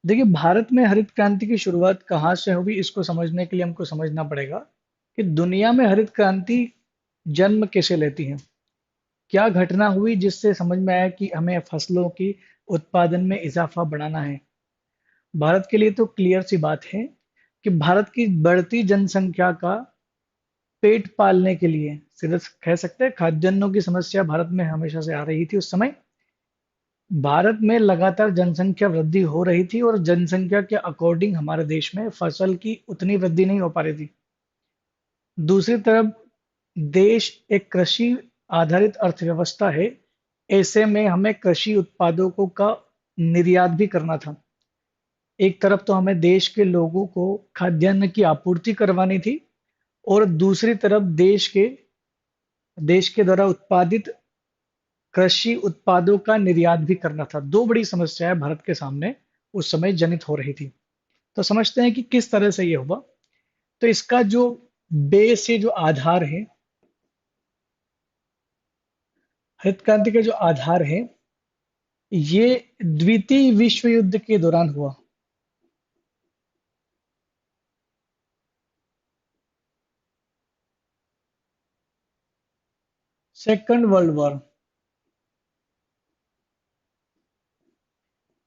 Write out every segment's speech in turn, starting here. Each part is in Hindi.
देखिए, भारत में हरित क्रांति की शुरुआत कहाँ से हुई, इसको समझने के लिए हमको समझना पड़ेगा कि दुनिया में हरित क्रांति जन्म कैसे लेती है। क्या घटना हुई जिससे समझ में आया कि हमें फसलों की उत्पादन में इजाफा बढ़ाना है। भारत के लिए तो क्लियर सी बात है कि भारत की बढ़ती जनसंख्या का पेट पालने के लिए, सीधे कह सकते हैं, खाद्यान्नों की समस्या भारत में हमेशा से आ रही थी। उस समय भारत में लगातार जनसंख्या वृद्धि हो रही थी और जनसंख्या के अकॉर्डिंग हमारे देश में फसल की उतनी वृद्धि नहीं हो पा रही थी। दूसरी तरफ देश एक कृषि आधारित अर्थव्यवस्था है। ऐसे में हमें कृषि उत्पादों को का निर्यात भी करना था। एक तरफ तो हमें देश के लोगों को खाद्यान्न की आपूर्ति करवानी थी और दूसरी तरफ देश के द्वारा उत्पादित कृषि उत्पादों का निर्यात भी करना था। दो बड़ी समस्याएं भारत के सामने उस समय जनित हो रही थी। तो समझते हैं कि किस तरह से ये हुआ। तो इसका जो बेस है, जो आधार है, हरित क्रांति का जो आधार है, ये द्वितीय विश्व युद्ध के दौरान हुआ। Second world war.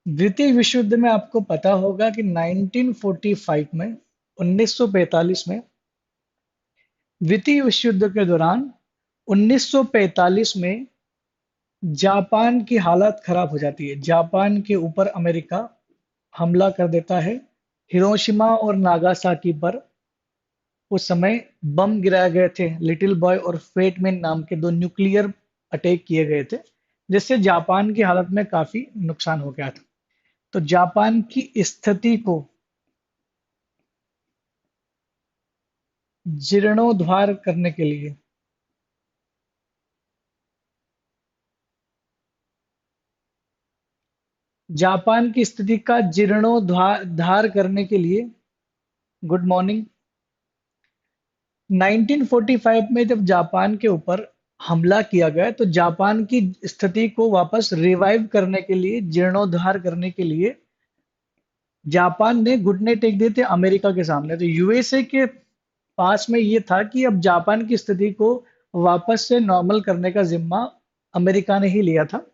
द्वितीय विश्व युद्ध में आपको पता होगा कि 1945 में, 1945 में, द्वितीय विश्व युद्ध के दौरान 1945 में जापान की हालत खराब हो जाती है। जापान के ऊपर अमेरिका हमला कर देता है। हिरोशिमा और नागासाकी पर उस समय बम गिराए गए थे। लिटिल बॉय और फेट मैन नाम के दो न्यूक्लियर अटैक किए गए थे, जिससे जापान की हालत में काफी नुकसान हो गया था। तो जापान की स्थिति को जीर्णोद्धार करने के लिए, जापान की स्थिति का जीर्णोद्धार करने के लिए, गुड मॉर्निंग, 1945 में जब जापान के ऊपर हमला किया गया तो जापान की स्थिति को वापस रिवाइव करने के लिए, जीर्णोद्धार करने के लिए जापान ने घुटने टेक दिए थे अमेरिका के सामने। तो यूएसए के पास में ये था कि अब जापान की स्थिति को वापस से नॉर्मल करने का जिम्मा अमेरिका ने ही लिया था।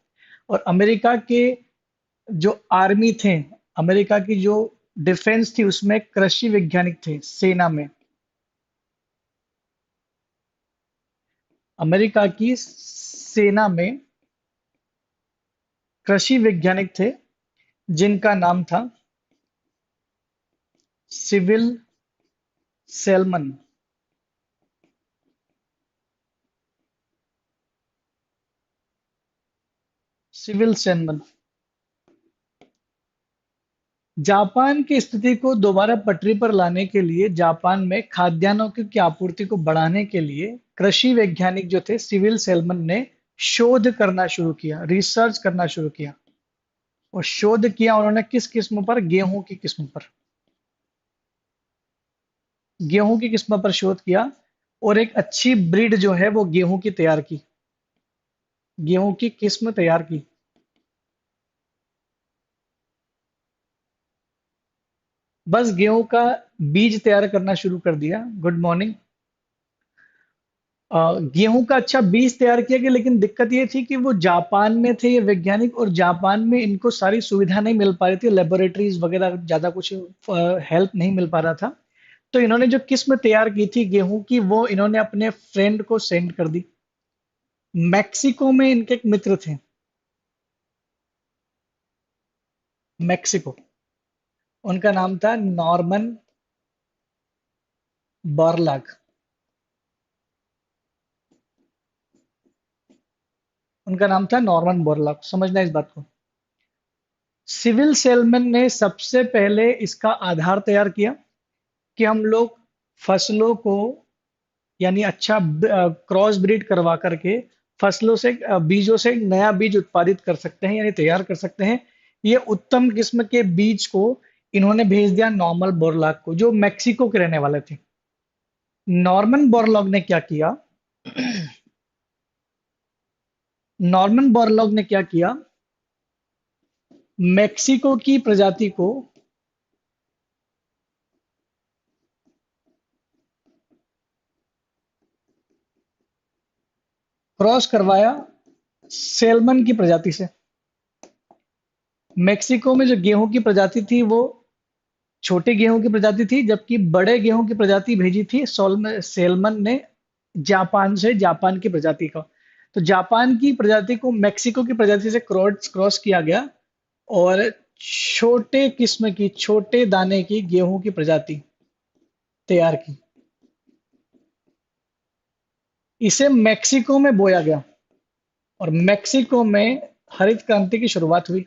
और अमेरिका के जो आर्मी थे, अमेरिका की जो डिफेंस थी, उसमें कृषि वैज्ञानिक थे सेना में। अमेरिका की सेना में कृषि वैज्ञानिक थे जिनका नाम था सिविल सेलमन। सिविल सेलमन जापान की स्थिति को दोबारा पटरी पर लाने के लिए, जापान में खाद्यान्नों की आपूर्ति को बढ़ाने के लिए कृषि वैज्ञानिक जो थे सिविल सेलमन ने शोध करना शुरू किया, रिसर्च करना शुरू किया। और शोध किया उन्होंने किस किस्म पर? गेहूं की किस्म पर। गेहूं की किस्म पर शोध किया और एक अच्छी ब्रीड जो है वो गेहूं की तैयार की, गेहूं की किस्म तैयार की। बस गेहूं का बीज तैयार करना शुरू कर दिया। Good morning. गेहूं का अच्छा बीज तैयार किया गया, लेकिन दिक्कत ये थी कि वो जापान में थे ये वैज्ञानिक, और जापान में इनको सारी सुविधा नहीं मिल पा रही थी, लेबोरेटरीज वगैरह ज्यादा कुछ हेल्प नहीं मिल पा रहा था। तो इन्होंने जो किस्म तैयार की थी गेहूं की, वो इन्होंने अपने फ्रेंड को सेंड कर दी। मैक्सिको में इनके एक मित्र थे, मैक्सिको। उनका नाम था नॉर्मन बॉरलाग। उनका नाम था नॉर्मन बोरलॉग, समझना इस बात को। सिविल सेलमन ने सबसे पहले इसका आधार तैयार किया कि हम लोग फसलों को, यानी अच्छा क्रॉस ब्रीड करवा करके फसलों से, बीजों से एक नया बीज उत्पादित कर सकते हैं, यानी तैयार कर सकते हैं। ये उत्तम किस्म के बीज को इन्होंने भेज दिया नॉर्मन बोरलॉग को, जो मैक्सिको के रहने वाले थे। नॉर्मन बोरलॉग ने क्या किया? नॉर्मन बोरलॉग ने क्या किया? मेक्सिको की प्रजाति को क्रॉस करवाया सेल्मन की प्रजाति से। मेक्सिको में जो गेहूं की प्रजाति थी वो छोटे गेहूं की प्रजाति थी, जबकि बड़े गेहूं की प्रजाति भेजी थी सेल्मन ने जापान से, जापान की प्रजाति का। तो जापान की प्रजाति को मेक्सिको की प्रजाति से क्रॉस क्रॉस किया गया और छोटे किस्म की, छोटे दाने की गेहूं की प्रजाति तैयार की। इसे मेक्सिको में बोया गया और मेक्सिको में हरित क्रांति की शुरुआत हुई।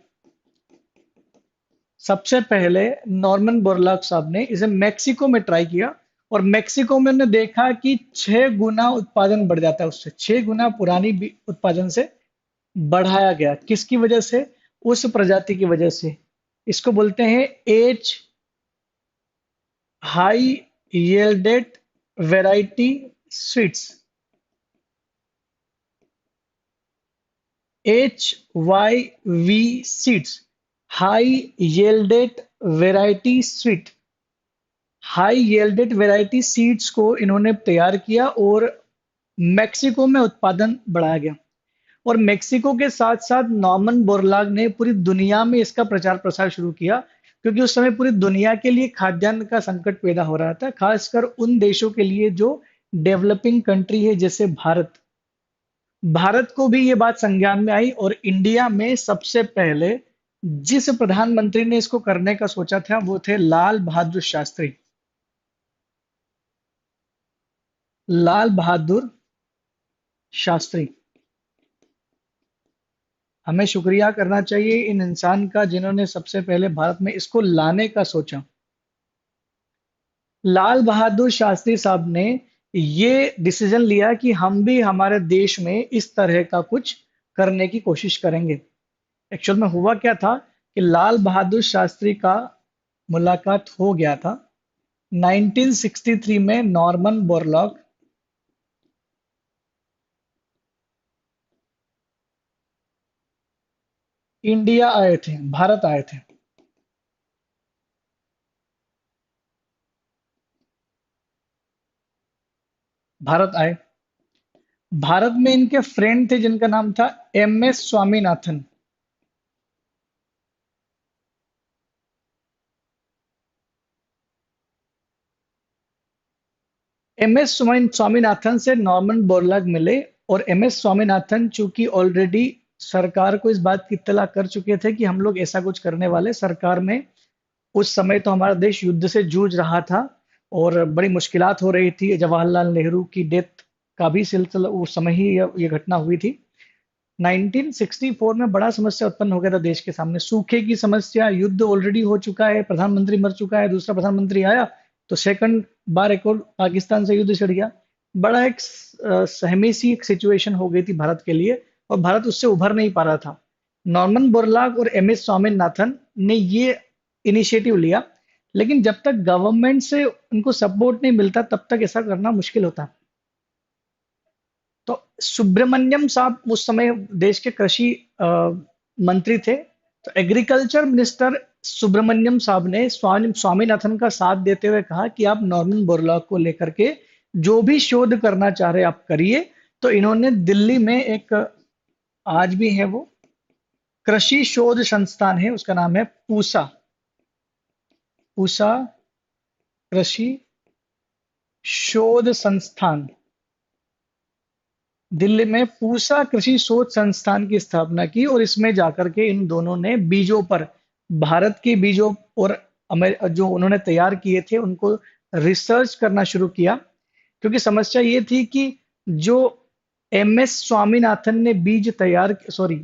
सबसे पहले नॉर्मन बोरलॉग साहब ने इसे मेक्सिको में ट्राई किया और मेक्सिको में उन्होंने देखा कि 6 गुना उत्पादन बढ़ जाता है, उससे 6 गुना पुरानी उत्पादन से बढ़ाया गया। किसकी वजह से? उस प्रजाति की वजह से। इसको बोलते हैं H high yielded variety sweets, HYV seeds, high yielded variety sweet. High yielded variety seeds को इन्होंने तैयार किया और मेक्सिको में उत्पादन बढ़ाया गया। और मेक्सिको के साथ साथ नॉर्मन बोरलाग ने पूरी दुनिया में इसका प्रचार प्रसार शुरू किया, क्योंकि उस समय पूरी दुनिया के लिए खाद्यान्न का संकट पैदा हो रहा था, खासकर उन देशों के लिए जो डेवलपिंग कंट्री है, जैसे भारत। भारत को भी ये बात संज्ञान में आई और इंडिया में सबसे पहले जिस प्रधानमंत्री ने इसको करने का सोचा था वो थे लाल बहादुर शास्त्री। लाल बहादुर शास्त्री। हमें शुक्रिया करना चाहिए इन इंसान का जिन्होंने सबसे पहले भारत में इसको लाने का सोचा। लाल बहादुर शास्त्री साहब ने ये डिसीजन लिया कि हम भी हमारे देश में इस तरह का कुछ करने की कोशिश करेंगे। एक्चुअल में हुआ क्या था कि लाल बहादुर शास्त्री का मुलाकात हो गया था 1963 में नॉर्मन बोरलॉग इंडिया आए थे, भारत आए थे। भारत आए। भारत में इनके फ्रेंड थे जिनका नाम था MS स्वामीनाथन। स्वामीनाथन से नॉर्मन बोरलॉग मिले और MS स्वामीनाथन चूंकि ऑलरेडी सरकार को इस बात की इत्तला कर चुके थे कि हम लोग ऐसा कुछ करने वाले। सरकार में उस समय तो हमारा देश युद्ध से जूझ रहा था और बड़ी मुश्किलात हो रही थी। जवाहरलाल नेहरू की डेथ का भी सिलसिला उस समय ही ये घटना हुई थी। 1964 में बड़ा समस्या उत्पन्न हो गया था देश के सामने, सूखे की समस्या। युद्ध ऑलरेडी हो चुका है, प्रधानमंत्री मर चुका है, दूसरा प्रधानमंत्री आया तो सेकंड बार एक और पाकिस्तान से युद्ध छिड़ गया। बड़ा एक सहमी सी एक सिचुएशन हो गई थी भारत के लिए और भारत उससे उभर नहीं पा रहा था। नॉर्मन बोरलॉग और MS स्वामीनाथन ने ये इनिशिएटिव लिया, लेकिन जब तक गवर्नमेंट से उनको सपोर्ट नहीं मिलता तब तक ऐसा करना मुश्किल होता। तो सुब्रमण्यम साहब उस समय देश के कृषि मंत्री थे। तो एग्रीकल्चर मिनिस्टर सुब्रमण्यम साहब ने स्वामीनाथन का साथ देते हुए कहा कि आप नॉर्मन बोरलॉग को लेकर के जो भी शोध करना चाह रहे आप करिए। तो इन्होंने दिल्ली में एक, आज भी है वो, कृषि शोध संस्थान है, उसका नाम है पूसा। पूसा कृषि शोध संस्थान। दिल्ली में पूसा कृषि शोध संस्थान की स्थापना की और इसमें जाकर के इन दोनों ने बीजों पर, भारत के बीजों और जो उन्होंने तैयार किए थे उनको रिसर्च करना शुरू किया। क्योंकि समस्या ये थी कि जो MS स्वामीनाथन ने बीज तैयार, सॉरी,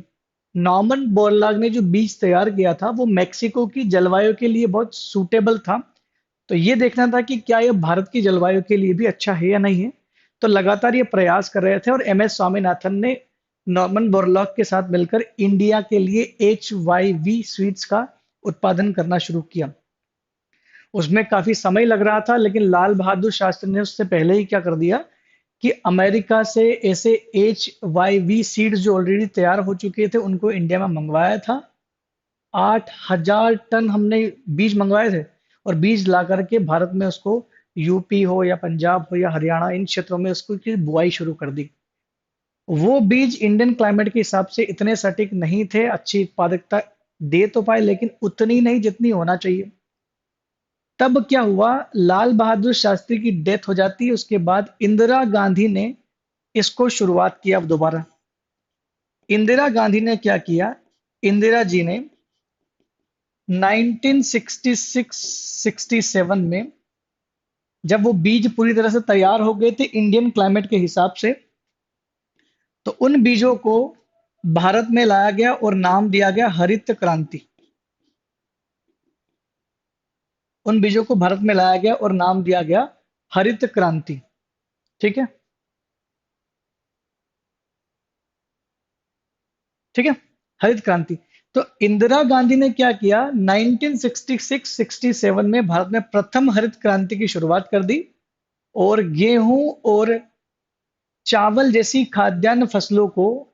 नॉर्मन बोरलॉग ने जो बीज तैयार किया था वो मेक्सिको की जलवायु के लिए बहुत सूटेबल था। तो ये देखना था कि क्या ये भारत की जलवायु के लिए भी अच्छा है या नहीं है। तो लगातार ये प्रयास कर रहे थे और MS स्वामीनाथन ने नॉर्मन बोरलॉग के साथ मिलकर इंडिया के लिए HYV स्वीट्स का उत्पादन करना शुरू किया। उसमें काफी समय लग रहा था, लेकिन लाल बहादुर शास्त्री ने उससे पहले ही क्या कर दिया कि अमेरिका से ऐसे HYV सीड्स जो ऑलरेडी तैयार हो चुके थे उनको इंडिया में मंगवाया था। 8,000 टन हमने बीज मंगवाए थे और बीज ला करके भारत में उसको, यूपी हो या पंजाब हो या हरियाणा, इन क्षेत्रों में उसको की बुआई शुरू कर दी। वो बीज इंडियन क्लाइमेट के हिसाब से इतने सटीक नहीं थे, अच्छी उत्पादकता दे तो पाए लेकिन उतनी नहीं जितनी होना चाहिए। तब क्या हुआ, लाल बहादुर शास्त्री की डेथ हो जाती है, उसके बाद इंदिरा गांधी ने इसको शुरुआत किया अब दोबारा। इंदिरा गांधी ने क्या किया, इंदिरा जी ने 1966-67 में जब वो बीज पूरी तरह से तैयार हो गए थे इंडियन क्लाइमेट के हिसाब से, तो उन बीजों को भारत में लाया गया और नाम दिया गया हरित क्रांति। उन बीजों को भारत में लाया गया और नाम दिया गया हरित क्रांति। ठीक है, ठीक है, हरित क्रांति। तो इंदिरा गांधी ने क्या किया, 1966-67 में भारत में प्रथम हरित क्रांति की शुरुआत कर दी और गेहूं और चावल जैसी खाद्यान्न फसलों को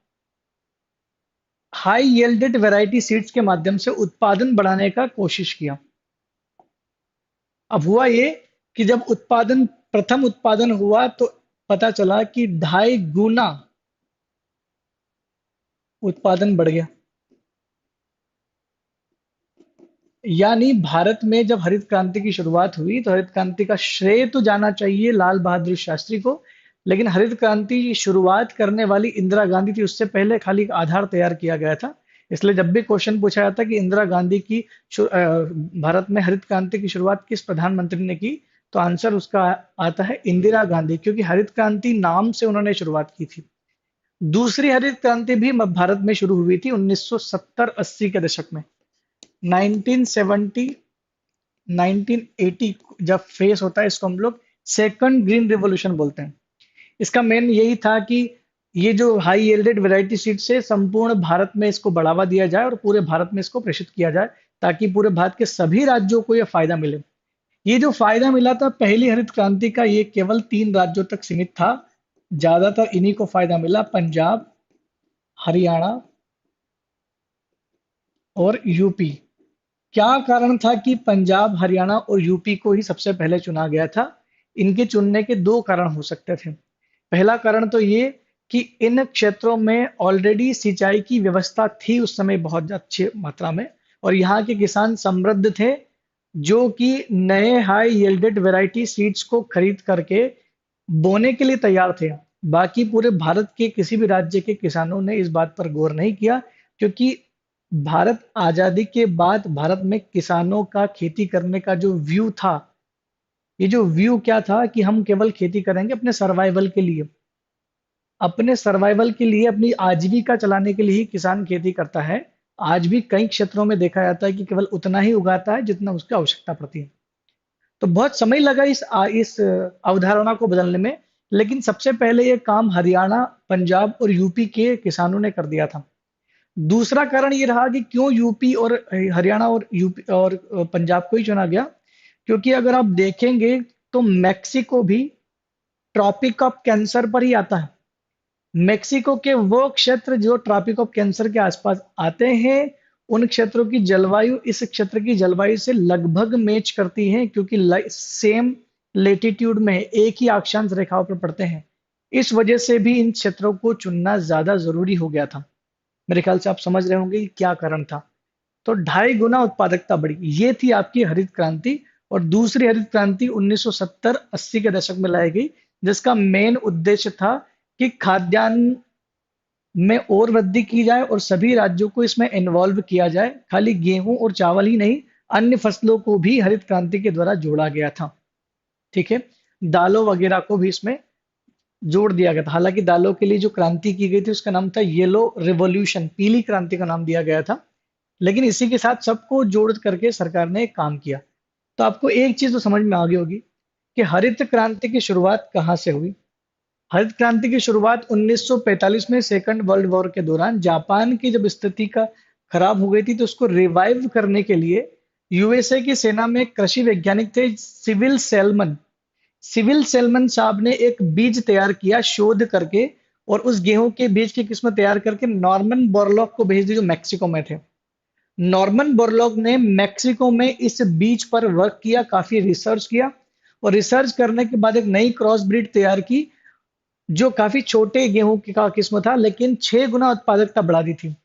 हाई यील्डेड वैरायटी सीड्स के माध्यम से उत्पादन बढ़ाने का कोशिश किया। अब हुआ ये कि जब उत्पादन, प्रथम उत्पादन हुआ तो पता चला कि 2.5 गुना उत्पादन बढ़ गया। यानी भारत में जब हरित क्रांति की शुरुआत हुई तो हरित क्रांति का श्रेय तो जाना चाहिए लाल बहादुर शास्त्री को, लेकिन हरित क्रांति की शुरुआत करने वाली इंदिरा गांधी थी, उससे पहले खाली एक आधार तैयार किया गया था। इसलिए जब भी क्वेश्चन पूछा जाता है कि इंदिरा गांधी की भारत में हरित क्रांति की शुरुआत किस प्रधानमंत्री ने की, तो आंसर उसका आता है इंदिरा गांधी, क्योंकि हरित क्रांति नाम से उन्होंने शुरुआत की थी। दूसरी हरित क्रांति भी भारत में शुरू हुई थी 1970-80 के दशक में। 1970 1980 जब फेस होता है, इसको हम लोग सेकंड ग्रीन रिवॉल्यूशन बोलते हैं। इसका मेन यही था कि ये जो हाई यील्डेड वैरायटी सीड से संपूर्ण भारत में इसको बढ़ावा दिया जाए और पूरे भारत में इसको प्रेषित किया जाए, ताकि पूरे भारत के सभी राज्यों को ये फायदा मिले। ये जो फायदा मिला था पहली हरित क्रांति का, ये केवल 3 राज्यों तक सीमित था। ज्यादातर इन्हीं को फायदा मिला, पंजाब, हरियाणा और यूपी। क्या कारण था कि पंजाब, हरियाणा और यूपी को ही सबसे पहले चुना गया था? इनके चुनने के 2 कारण हो सकते थे। पहला कारण तो ये कि इन क्षेत्रों में ऑलरेडी सिंचाई की व्यवस्था थी उस समय बहुत अच्छी मात्रा में, और यहाँ के किसान समृद्ध थे, जो कि नए हाई यील्डेड वैरायटी सीड्स को खरीद करके बोने के लिए तैयार थे। बाकी पूरे भारत के किसी भी राज्य के किसानों ने इस बात पर गौर नहीं किया, क्योंकि भारत आजादी के बाद भारत में किसानों का खेती करने का जो व्यू था, ये जो व्यू क्या था कि हम केवल खेती करेंगे अपने सर्वाइवल के लिए, अपने सर्वाइवल के लिए, अपनी आजीविका चलाने के लिए ही किसान खेती करता है। आज भी कई क्षेत्रों में देखा जाता है कि केवल उतना ही उगाता है जितना उसकी आवश्यकता पड़ती है। तो बहुत समय लगा इस अवधारणा को बदलने में, लेकिन सबसे पहले ये काम हरियाणा, पंजाब और यूपी के किसानों ने कर दिया था। दूसरा कारण ये रहा कि क्यों यूपी और हरियाणा और यूपी और पंजाब को ही चुना गया, क्योंकि अगर आप देखेंगे तो मैक्सिको भी ट्रॉपिक ऑफ कैंसर पर ही आता है। मेक्सिको के वो क्षेत्र जो ट्रॉपिक ऑफ कैंसर के आसपास आते हैं, उन क्षेत्रों की जलवायु इस क्षेत्र की जलवायु से लगभग मैच करती है, क्योंकि सेम लेटीट्यूड में एक ही अक्षांश रेखाओं पर पड़ते हैं। इस वजह से भी इन क्षेत्रों को चुनना ज्यादा जरूरी हो गया था। मेरे ख्याल से आप समझ रहे होंगे कि क्या कारण था। तो 2.5 गुना उत्पादकता बढ़ी, ये थी आपकी हरित क्रांति। और दूसरी हरित क्रांति 1970-80 के दशक में लाई गई, जिसका मेन उद्देश्य था कि खाद्यान्न में और वृद्धि की जाए और सभी राज्यों को इसमें इन्वॉल्व किया जाए। खाली गेहूं और चावल ही नहीं, अन्य फसलों को भी हरित क्रांति के द्वारा जोड़ा गया था। ठीक है, दालों वगैरह को भी इसमें जोड़ दिया गया था। हालांकि दालों के लिए जो क्रांति की गई थी उसका नाम था येलो रिवॉल्यूशन, पीली क्रांति का नाम दिया गया था। लेकिन इसी के साथ सबको जोड़ करके सरकार ने एक काम किया। तो आपको एक चीज तो समझ में आ गई होगी कि हरित क्रांति की शुरुआत कहाँ से हुई। हरित क्रांति की शुरुआत 1945 में सेकंड वर्ल्ड वॉर के दौरान जापान की जब स्थिति का खराब हो गई थी, तो उसको रिवाइव करने के लिए यूएसए की सेना में कृषि वैज्ञानिक थे सिविल सेलमन। सिविल सेलमन साहब ने एक बीज तैयार किया शोध करके, और उस गेहूं के बीज की किस्म तैयार करके नॉर्मन बोरलॉग को भेज दी, जो मैक्सिको में थे। नॉर्मन बोरलॉग ने मैक्सिको में इस बीज पर वर्क किया, काफी रिसर्च किया, और रिसर्च करने के बाद एक नई क्रॉस ब्रीड तैयार की। जो काफी छोटे गेहूं का किस्म था, लेकिन 6 गुना उत्पादकता बढ़ा दी थी।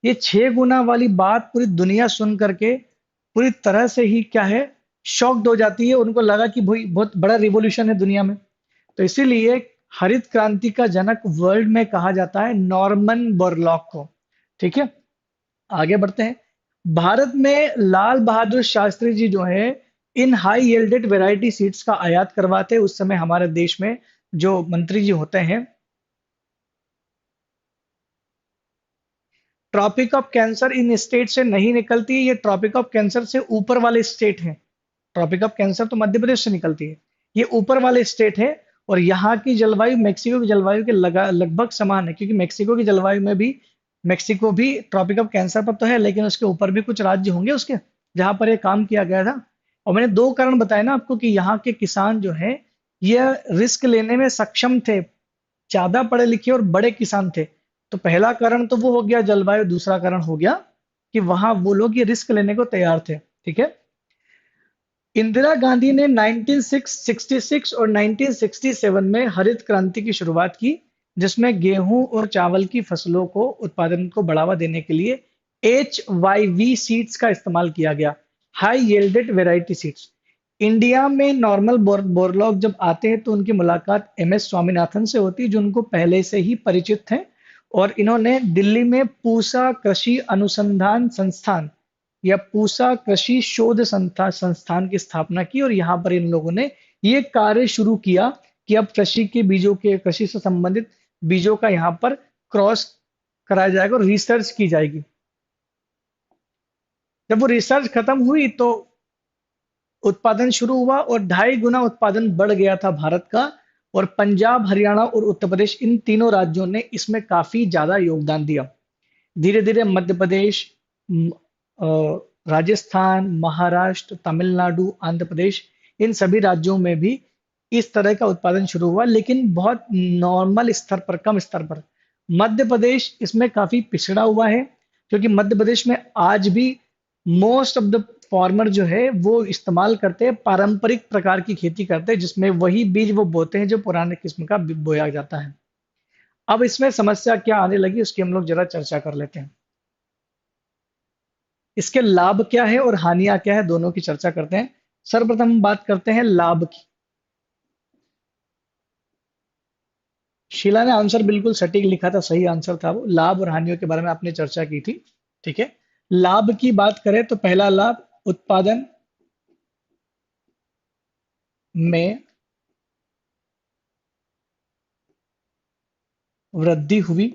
ये 6 गुना वाली बात पूरी दुनिया सुन करके पूरी तरह से ही क्या है, शॉक्ड हो जाती है। उनको लगा कि भाई बहुत बड़ा रिवॉल्यूशन है दुनिया में। तो इसीलिए हरित क्रांति का जनक वर्ल्ड में कहा जाता है नॉर्मन बोरलॉग को। ठीक है, आगे बढ़ते हैं। भारत में लाल बहादुर शास्त्री जी जो है, इन हाई यील्डेड वैरायटी सीड्स का आयात करवाते। उस समय हमारे देश में जो मंत्री जी होते हैं, ट्रॉपिक ऑफ कैंसर इन स्टेट से नहीं निकलती है, ये ट्रॉपिक ऑफ कैंसर से ऊपर वाले स्टेट हैं। ट्रॉपिक ऑफ कैंसर तो मध्य प्रदेश से निकलती है, ये ऊपर वाले स्टेट है। और यहाँ की जलवायु मेक्सिको की जलवायु के लगभग समान है, क्योंकि मेक्सिको की जलवायु में भी, मेक्सिको भी ट्रॉपिक ऑफ कैंसर पर तो है, लेकिन उसके ऊपर भी कुछ राज्य होंगे उसके, जहां पर ये काम किया गया था। और मैंने दो कारण बताए ना आपको कि यहाँ के किसान जो है, ये रिस्क लेने में सक्षम थे, ज्यादा पढ़े लिखे और बड़े किसान थे। तो पहला कारण तो वो हो गया जलवायु, दूसरा कारण हो गया कि वहां वो लोग ये रिस्क लेने को तैयार थे। ठीक है, इंदिरा गांधी ने 1966 और 1967 में हरित क्रांति की शुरुआत की, जिसमें गेहूं और चावल की फसलों को उत्पादन को बढ़ावा देने के लिए HYV सीड्स का इस्तेमाल किया गया, high yielded variety seeds. India में नॉर्मल बोरलॉग जब आते हैं तो उनकी मुलाकात MS स्वामीनाथन से होती है, जो उनको पहले से ही परिचित थे। और इन्होंने दिल्ली में पूसा कृषि अनुसंधान संस्थान या पूसा कृषि शोध संस्थान की स्थापना की, और यहाँ पर इन लोगों ने ये कार्य शुरू किया कि अब कृषि के बीजों के, कृषि से संबंधित बीजों का यहाँ पर क्रॉस कराया जाएगा और रिसर्च की जाएगी। जब वो रिसर्च खत्म हुई तो उत्पादन शुरू हुआ और 2.5 गुना उत्पादन बढ़ गया था भारत का। और पंजाब, हरियाणा और उत्तर प्रदेश, इन तीनों राज्यों ने इसमें काफी ज्यादा योगदान दिया। धीरे धीरे मध्य प्रदेश, म, अ, राजस्थान, महाराष्ट्र, तमिलनाडु, आंध्र प्रदेश, इन सभी राज्यों में भी इस तरह का उत्पादन शुरू हुआ, लेकिन बहुत नॉर्मल स्तर पर, कम स्तर पर। मध्य प्रदेश इसमें काफी पिछड़ा हुआ है, क्योंकि मध्य प्रदेश में आज भी मोस्ट ऑफ द फार्मर जो है वो इस्तेमाल करते हैं, पारंपरिक प्रकार की खेती करते हैं, जिसमें वही बीज वो बोते हैं जो पुराने किस्म का बोया जाता है। अब इसमें समस्या क्या आने लगी, उसकी हम लोग जरा चर्चा कर लेते हैं। इसके लाभ क्या है और हानियां क्या है, दोनों की चर्चा करते हैं। सर्वप्रथम हम बात करते हैं लाभ की। शीला ने आंसर बिल्कुल सटीक लिखा था, सही आंसर था वो। लाभ और हानियों के बारे में आपने चर्चा की थी। ठीक है, लाभ की बात करें तो पहला लाभ, उत्पादन में वृद्धि हुई।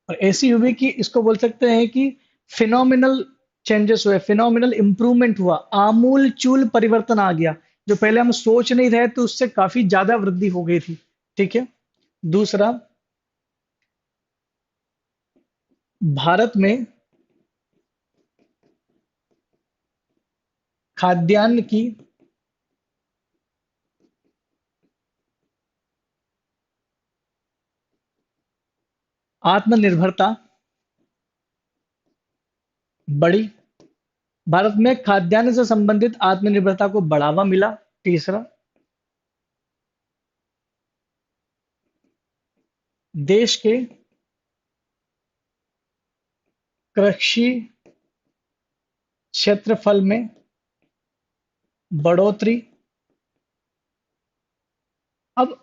और ऐसी हुई कि इसको बोल सकते हैं कि फिनोमिनल चेंजेस हुए, फिनोमिनल इंप्रूवमेंट हुआ, आमूल चूल परिवर्तन आ गया। जो पहले हम सोच नहीं रहे तो उससे काफी ज्यादा वृद्धि हो गई थी। ठीक है, दूसरा, भारत में खाद्यान्न की आत्मनिर्भरता बढ़ी। भारत में खाद्यान्न से संबंधित आत्मनिर्भरता को बढ़ावा मिला। तीसरा, देश के कृषि क्षेत्रफल में बढ़ोतरी। अब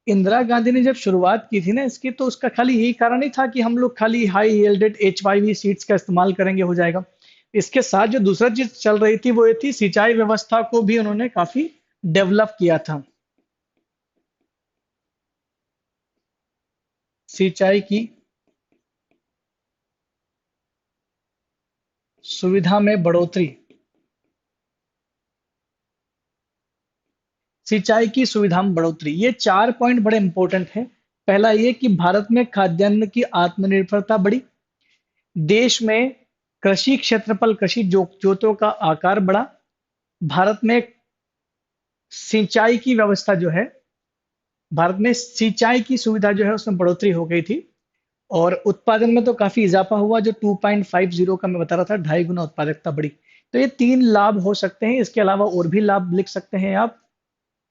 इंदिरा गांधी ने जब शुरुआत की थी ना इसकी, तो उसका खाली यही कारण नहीं था कि हम लोग खाली हाई यील्डेड HYV सीड्स का इस्तेमाल करेंगे हो जाएगा। इसके साथ जो दूसरा चीज चल रही थी वो ये थी, सिंचाई व्यवस्था को भी उन्होंने काफी डेवलप किया था। सिंचाई की सुविधा में बढ़ोतरी। सिंचाई की सुविधा में बढ़ोतरी, ये 4 पॉइंट बड़े इंपॉर्टेंट है। पहला ये कि भारत में खाद्यान्न की आत्मनिर्भरता बढ़ी। देश में कृषि क्षेत्रफल, कृषि जोतों का आकार बढ़ा। भारत में सिंचाई की व्यवस्था जो है, भारत में सिंचाई की सुविधा जो है उसमें बढ़ोतरी हो गई थी। और उत्पादन में तो काफी इजाफा हुआ, जो 2.50 का मैं बता रहा था, 2.5 गुना उत्पादकता बढ़ी। तो ये तीन लाभ हो सकते हैं। इसके अलावा और भी लाभ लिख सकते हैं आप।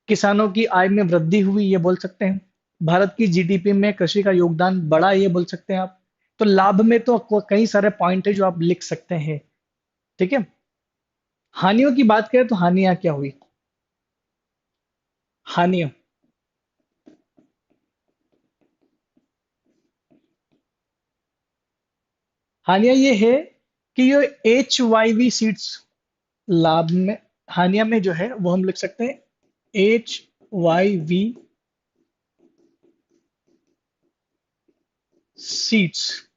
किसानों की आय में वृद्धि हुई, ये बोल सकते हैं। भारत की जीडीपी में कृषि का योगदान बढ़ा, ये बोल सकते हैं आप। तो लाभ में तो कई सारे पॉइंट है जो आप लिख सकते हैं। ठीक है। हानियों की बात करें तो हानियां क्या हुई? हानियां हानियां ये है कि ये HYV सीट्स, लाभ में, हानिया में जो है वो हम लिख सकते हैं HYV सीट्स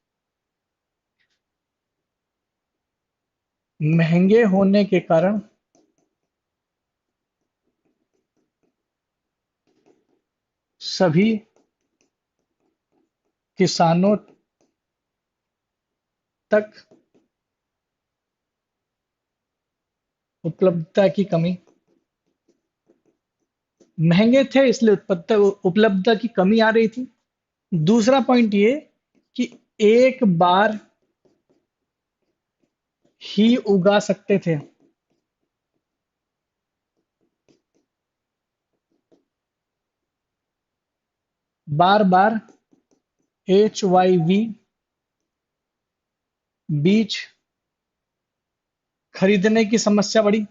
महंगे होने के कारण सभी किसानों तक उपलब्धता की कमी, महंगे थे इसलिए उपलब्धता की कमी आ रही थी। दूसरा पॉइंट ये कि एक बार ही उगा सकते थे, बार बार HYV बीज खरीदने की समस्या बढ़ी,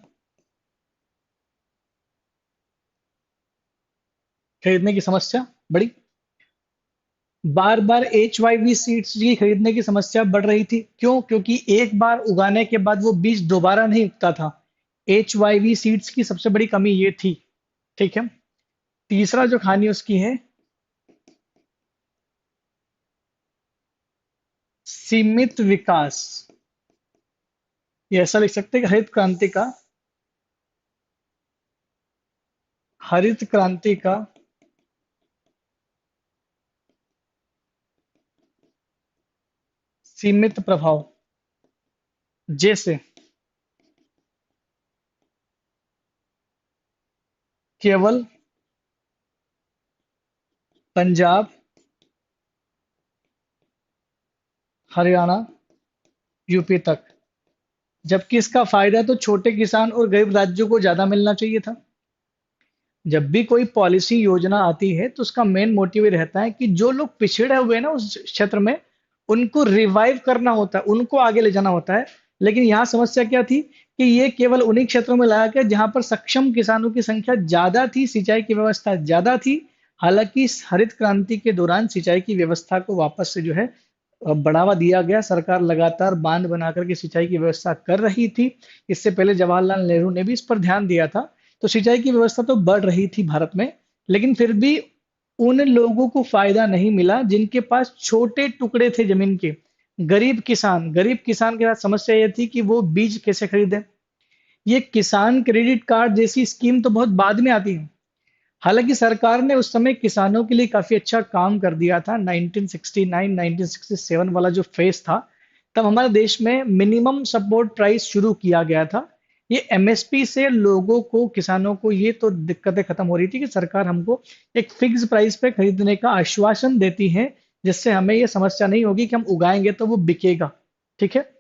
खरीदने की समस्या बढ़ी। बार बार HYV सीड्स की खरीदने की समस्या बढ़ रही थी। क्यों? क्योंकि एक बार उगाने के बाद वो बीज दोबारा नहीं उगता था। HYV सीड्स की सबसे बड़ी कमी ये थी। ठीक है। तीसरा जो कहानी उसकी है, सीमित विकास। ये ऐसा लिख सकते हैं कि हरित क्रांति का सीमित प्रभाव, जैसे केवल पंजाब, हरियाणा, यूपी तक, जबकि इसका फायदा तो छोटे किसान और गरीब राज्यों को ज्यादा मिलना चाहिए था। जब भी कोई पॉलिसी योजना आती है तो उसका मेन मोटिव ये रहता है कि जो लोग पिछड़े हुए हैं ना उस क्षेत्र में, उनको रिवाइव करना होता है, उनको आगे ले जाना होता है। लेकिन यहाँ समस्या क्या थी कि ये केवल उन्हीं क्षेत्रों में लाया गया जहां पर सक्षम किसानों की संख्या ज्यादा थी, सिंचाई की व्यवस्था ज्यादा थी। हालांकि इस हरित क्रांति के दौरान सिंचाई की व्यवस्था को वापस से जो है बढ़ावा दिया गया। सरकार लगातार बांध बना करके सिंचाई की व्यवस्था कर रही थी। इससे पहले जवाहरलाल नेहरू ने भी इस पर ध्यान दिया था। तो सिंचाई की व्यवस्था तो बढ़ रही थी भारत में, लेकिन फिर भी उन लोगों को फायदा नहीं मिला जिनके पास छोटे टुकड़े थे जमीन के। गरीब किसान के साथ समस्या ये थी कि वो बीज कैसे खरीदें। ये किसान क्रेडिट कार्ड जैसी स्कीम तो बहुत बाद में आती है। हालांकि सरकार ने उस समय किसानों के लिए काफी अच्छा काम कर दिया था। 1969 1967 वाला जो फेज था, तब हमारे देश में मिनिमम सपोर्ट प्राइस शुरू किया गया था। ये MSP से लोगों को, किसानों को ये तो दिक्कतें खत्म हो रही थी कि सरकार हमको एक फिक्स प्राइस पे खरीदने का आश्वासन देती है, जिससे हमें ये समस्या नहीं होगी कि हम उगाएंगे तो वो बिकेगा। ठीक है।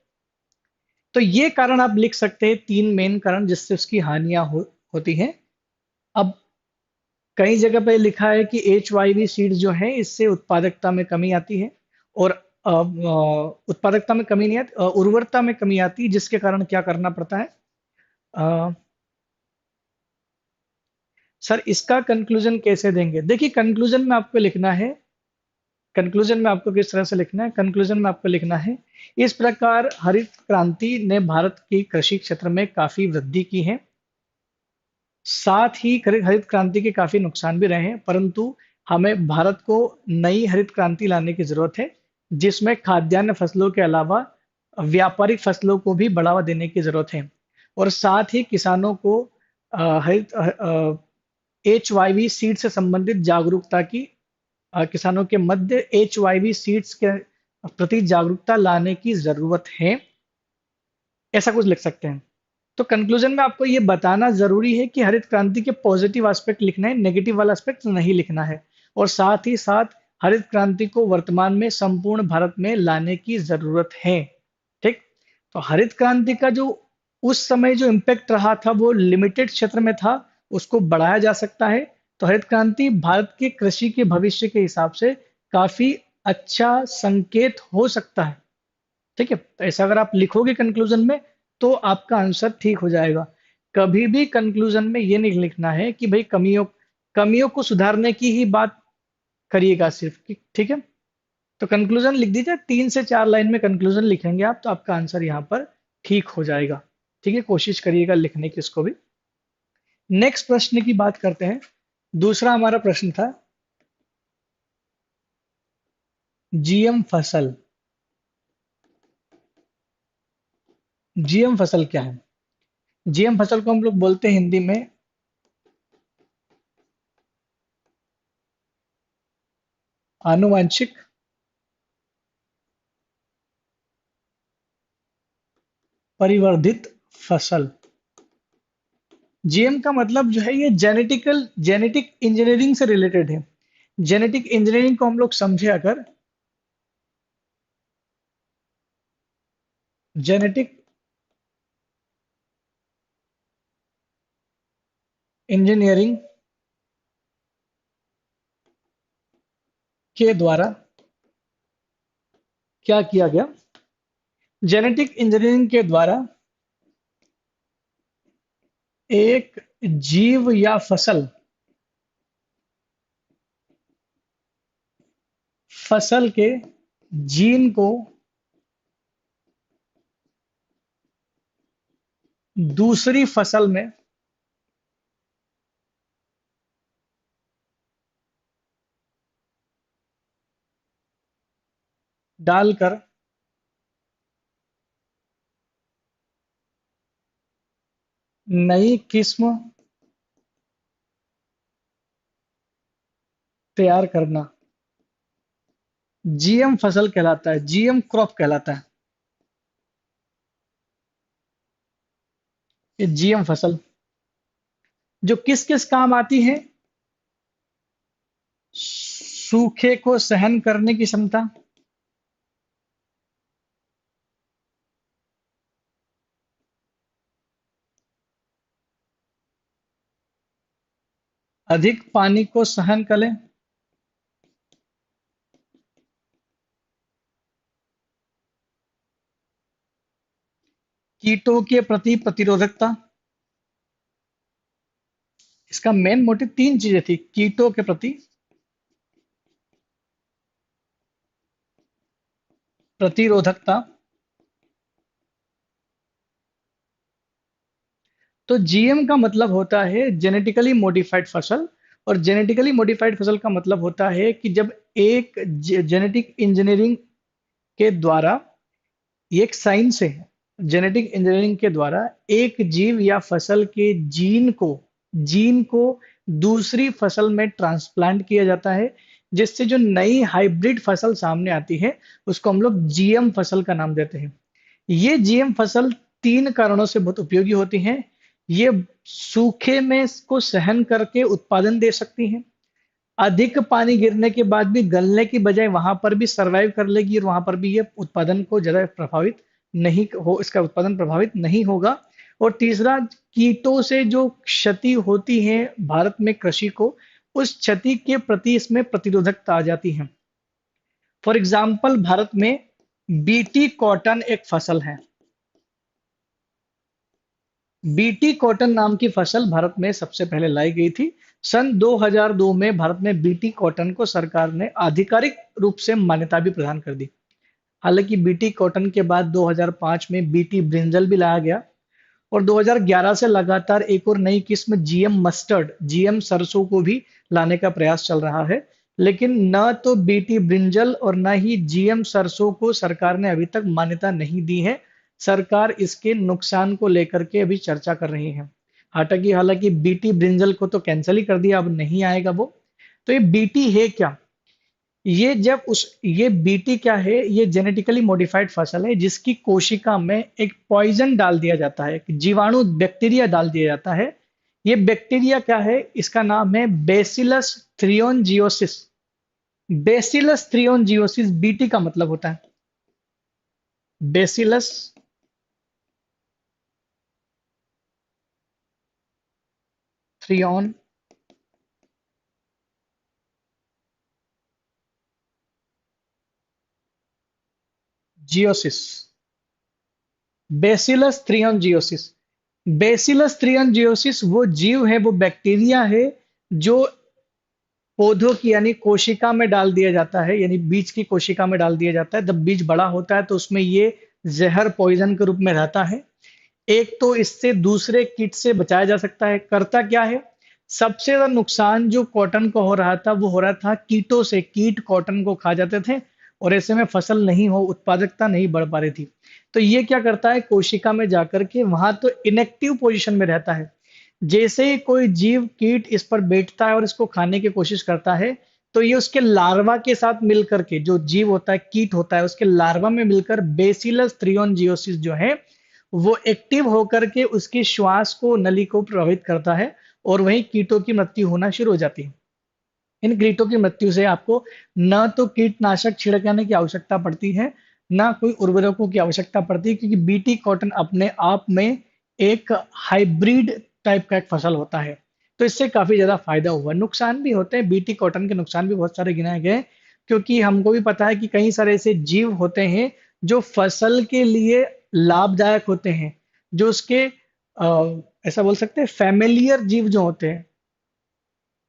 तो ये कारण आप लिख सकते हैं, तीन मेन कारण जिससे उसकी हानियां होती हैं। अब कई जगह पे लिखा है कि HYV सीड्स जो है इससे उत्पादकता में कमी आती है, और उत्पादकता में कमी नहीं आती, उर्वरता में कमी आती है, जिसके कारण क्या करना पड़ता है। अ, सर इसका कंक्लूजन कैसे देंगे? देखिए, कंक्लूजन में आपको किस तरह से लिखना है, कंक्लूजन में आपको लिखना है, इस प्रकार हरित क्रांति ने भारत की कृषि क्षेत्र में काफी वृद्धि की है। साथ ही हरित हरित क्रांति के काफी नुकसान भी रहे हैं, परंतु हमें भारत को नई हरित क्रांति लाने की जरूरत है, जिसमें खाद्यान्न फसलों के अलावा व्यापारिक फसलों को भी बढ़ावा देने की जरूरत है। और साथ ही किसानों को हरित HYV सीड से संबंधित जागरूकता की, किसानों के मध्य HYV सीड्स के प्रति जागरूकता लाने की जरूरत है। ऐसा कुछ लिख सकते हैं। तो कंक्लूजन में आपको ये बताना जरूरी है कि हरित क्रांति के पॉजिटिव एस्पेक्ट लिखना है, नेगेटिव वाला एस्पेक्ट नहीं लिखना है। और साथ ही साथ हरित क्रांति को वर्तमान में संपूर्ण भारत में लाने की जरूरत है। ठीक। तो हरित क्रांति का जो उस समय जो इम्पैक्ट रहा था वो लिमिटेड क्षेत्र में था, उसको बढ़ाया जा सकता है। तो हरित क्रांति भारत के कृषि के भविष्य के हिसाब से काफी अच्छा संकेत हो सकता है। ठीक है, तो ऐसा अगर आप लिखोगे कंक्लूजन में तो आपका आंसर ठीक हो जाएगा। कभी भी कंक्लूजन में ये नहीं लिखना है कि भाई कमियों कमियों को सुधारने की ही बात करिएगा सिर्फ ठीक है। तो कंक्लूजन लिख दीजिए, 3 से 4 लाइन में कंक्लूजन लिखेंगे आप तो आपका आंसर यहाँ पर ठीक हो जाएगा। ठीक है, कोशिश करिएगा लिखने की इसको भी। नेक्स्ट प्रश्न की बात करते हैं। दूसरा हमारा प्रश्न था जीएम फसल। जीएम फसल क्या है? जीएम फसल को हम लोग बोलते हैं हिंदी में आनुवांशिक परिवर्धित फसल। जीएम का मतलब जो है ये जेनेटिक इंजीनियरिंग से रिलेटेड है। जेनेटिक इंजीनियरिंग को हम लोग समझे अगर, जेनेटिक इंजीनियरिंग के द्वारा क्या किया गया? जेनेटिक इंजीनियरिंग के द्वारा एक जीव या फसल के जीन को दूसरी फसल में डालकर नई किस्म तैयार करना जीएम फसल कहलाता है, जीएम क्रॉप कहलाता है। ये जीएम फसल जो किस किस काम आती है? सूखे को सहन करने की क्षमता, अधिक पानी को सहन करें, कीटों के प्रति प्रतिरोधकता। इसका मेन मोटिव 3 चीजें थी, कीटों के प्रति प्रतिरोधकता। तो जीएम का मतलब होता है जेनेटिकली मॉडिफाइड फसल, और जेनेटिकली मॉडिफाइड फसल का मतलब होता है कि जब एक जेनेटिक इंजीनियरिंग के द्वारा, ये एक साइंस है, जेनेटिक इंजीनियरिंग के द्वारा एक जीव या फसल के जीन को दूसरी फसल में ट्रांसप्लांट किया जाता है, जिससे जो नई हाइब्रिड फसल सामने आती है उसको हम लोग जीएम फसल का नाम देते हैं। ये जीएम फसल 3 कारणों से बहुत उपयोगी होती हैं। ये सूखे में को सहन करके उत्पादन दे सकती हैं, अधिक पानी गिरने के बाद भी गलने की बजाय वहां पर भी सरवाइव कर लेगी और वहां पर भी ये उत्पादन को ज्यादा प्रभावित नहीं हो इसका उत्पादन प्रभावित नहीं होगा। और तीसरा, कीटों से जो क्षति होती है भारत में कृषि को, उस क्षति के प्रति इसमें प्रतिरोधकता आ जाती है। फॉर एग्जाम्पल भारत में बीटी कॉटन एक फसल है। बीटी कॉटन नाम की फसल भारत में सबसे पहले लाई गई थी। सन 2002 में भारत में बीटी कॉटन को सरकार ने आधिकारिक रूप से मान्यता भी प्रदान कर दी। हालांकि बीटी कॉटन के बाद 2005 में बीटी ब्रिंजल भी लाया गया, और 2011 से लगातार एक और नई किस्म जीएम मस्टर्ड, जीएम सरसों को भी लाने का प्रयास चल रहा है। लेकिन न तो बीटी ब्रिंजल और न ही जीएम सरसों को सरकार ने अभी तक मान्यता नहीं दी है। सरकार इसके नुकसान को लेकर के अभी चर्चा कर रही है। हालांकि हालांकि बीटी ब्रिंजल को तो कैंसिल ही कर दिया, अब नहीं आएगा वो। तो ये बीटी है क्या? ये बीटी क्या है? ये जेनेटिकली मॉडिफाइड फसल है जिसकी कोशिका में एक पॉइजन डाल दिया जाता है, एक जीवाणु बैक्टीरिया डाल दिया जाता है। ये बैक्टीरिया क्या है? इसका नाम है bacillus thuringiensis. Bacillus thuringiensis BT का मतलब होता है। Bacillus thuringiensis, bacillus thuringiensis. Bacillus thuringiensis वो जीव है, वो बैक्टीरिया है जो पौधों की यानी कोशिका में डाल दिया जाता है, यानी बीज की कोशिका में डाल दिया जाता है। जब बीज बड़ा होता है तो उसमें ये जहर पॉइजन के रूप में रहता है। एक तो इससे दूसरे कीट से बचाया जा सकता है। करता क्या है, सबसे ज्यादा नुकसान जो कॉटन को हो रहा था वो हो रहा था कीटों से। कीट कॉटन को खा जाते थे और ऐसे में फसल नहीं हो, उत्पादकता नहीं बढ़ पा रही थी। तो ये क्या करता है, कोशिका में जाकर के वहां तो इनएक्टिव पोजीशन में रहता है। जैसे ही कोई जीव कीट इस पर बैठता है और इसको खाने की कोशिश करता है, तो ये उसके लार्वा के साथ मिलकर के, जो जीव होता है कीट होता है उसके लार्वा में मिलकर बेसिलस थ्रियोन जियोसिस जो है वो एक्टिव होकर के उसकी श्वास को, नली को प्रभावित करता है और वहीं कीटों की मृत्यु होना शुरू हो जाती है। इन कीटों की मृत्यु से आपको न तो कीटनाशक छिड़काने की आवश्यकता पड़ती है, ना कोई उर्वरकों की आवश्यकता पड़ती है, क्योंकि बीटी कॉटन अपने आप में एक हाइब्रिड टाइप का एक फसल होता है। तो इससे काफी ज्यादा फायदा हुआ। नुकसान भी होते हैं, बीटी कॉटन के नुकसान भी बहुत सारे गिनाए गए, क्योंकि हमको भी पता है कि कई सारे ऐसे जीव होते हैं जो फसल के लिए लाभदायक होते हैं, जो उसके ऐसा बोल सकते हैं फैमिलियर जीव जो होते हैं,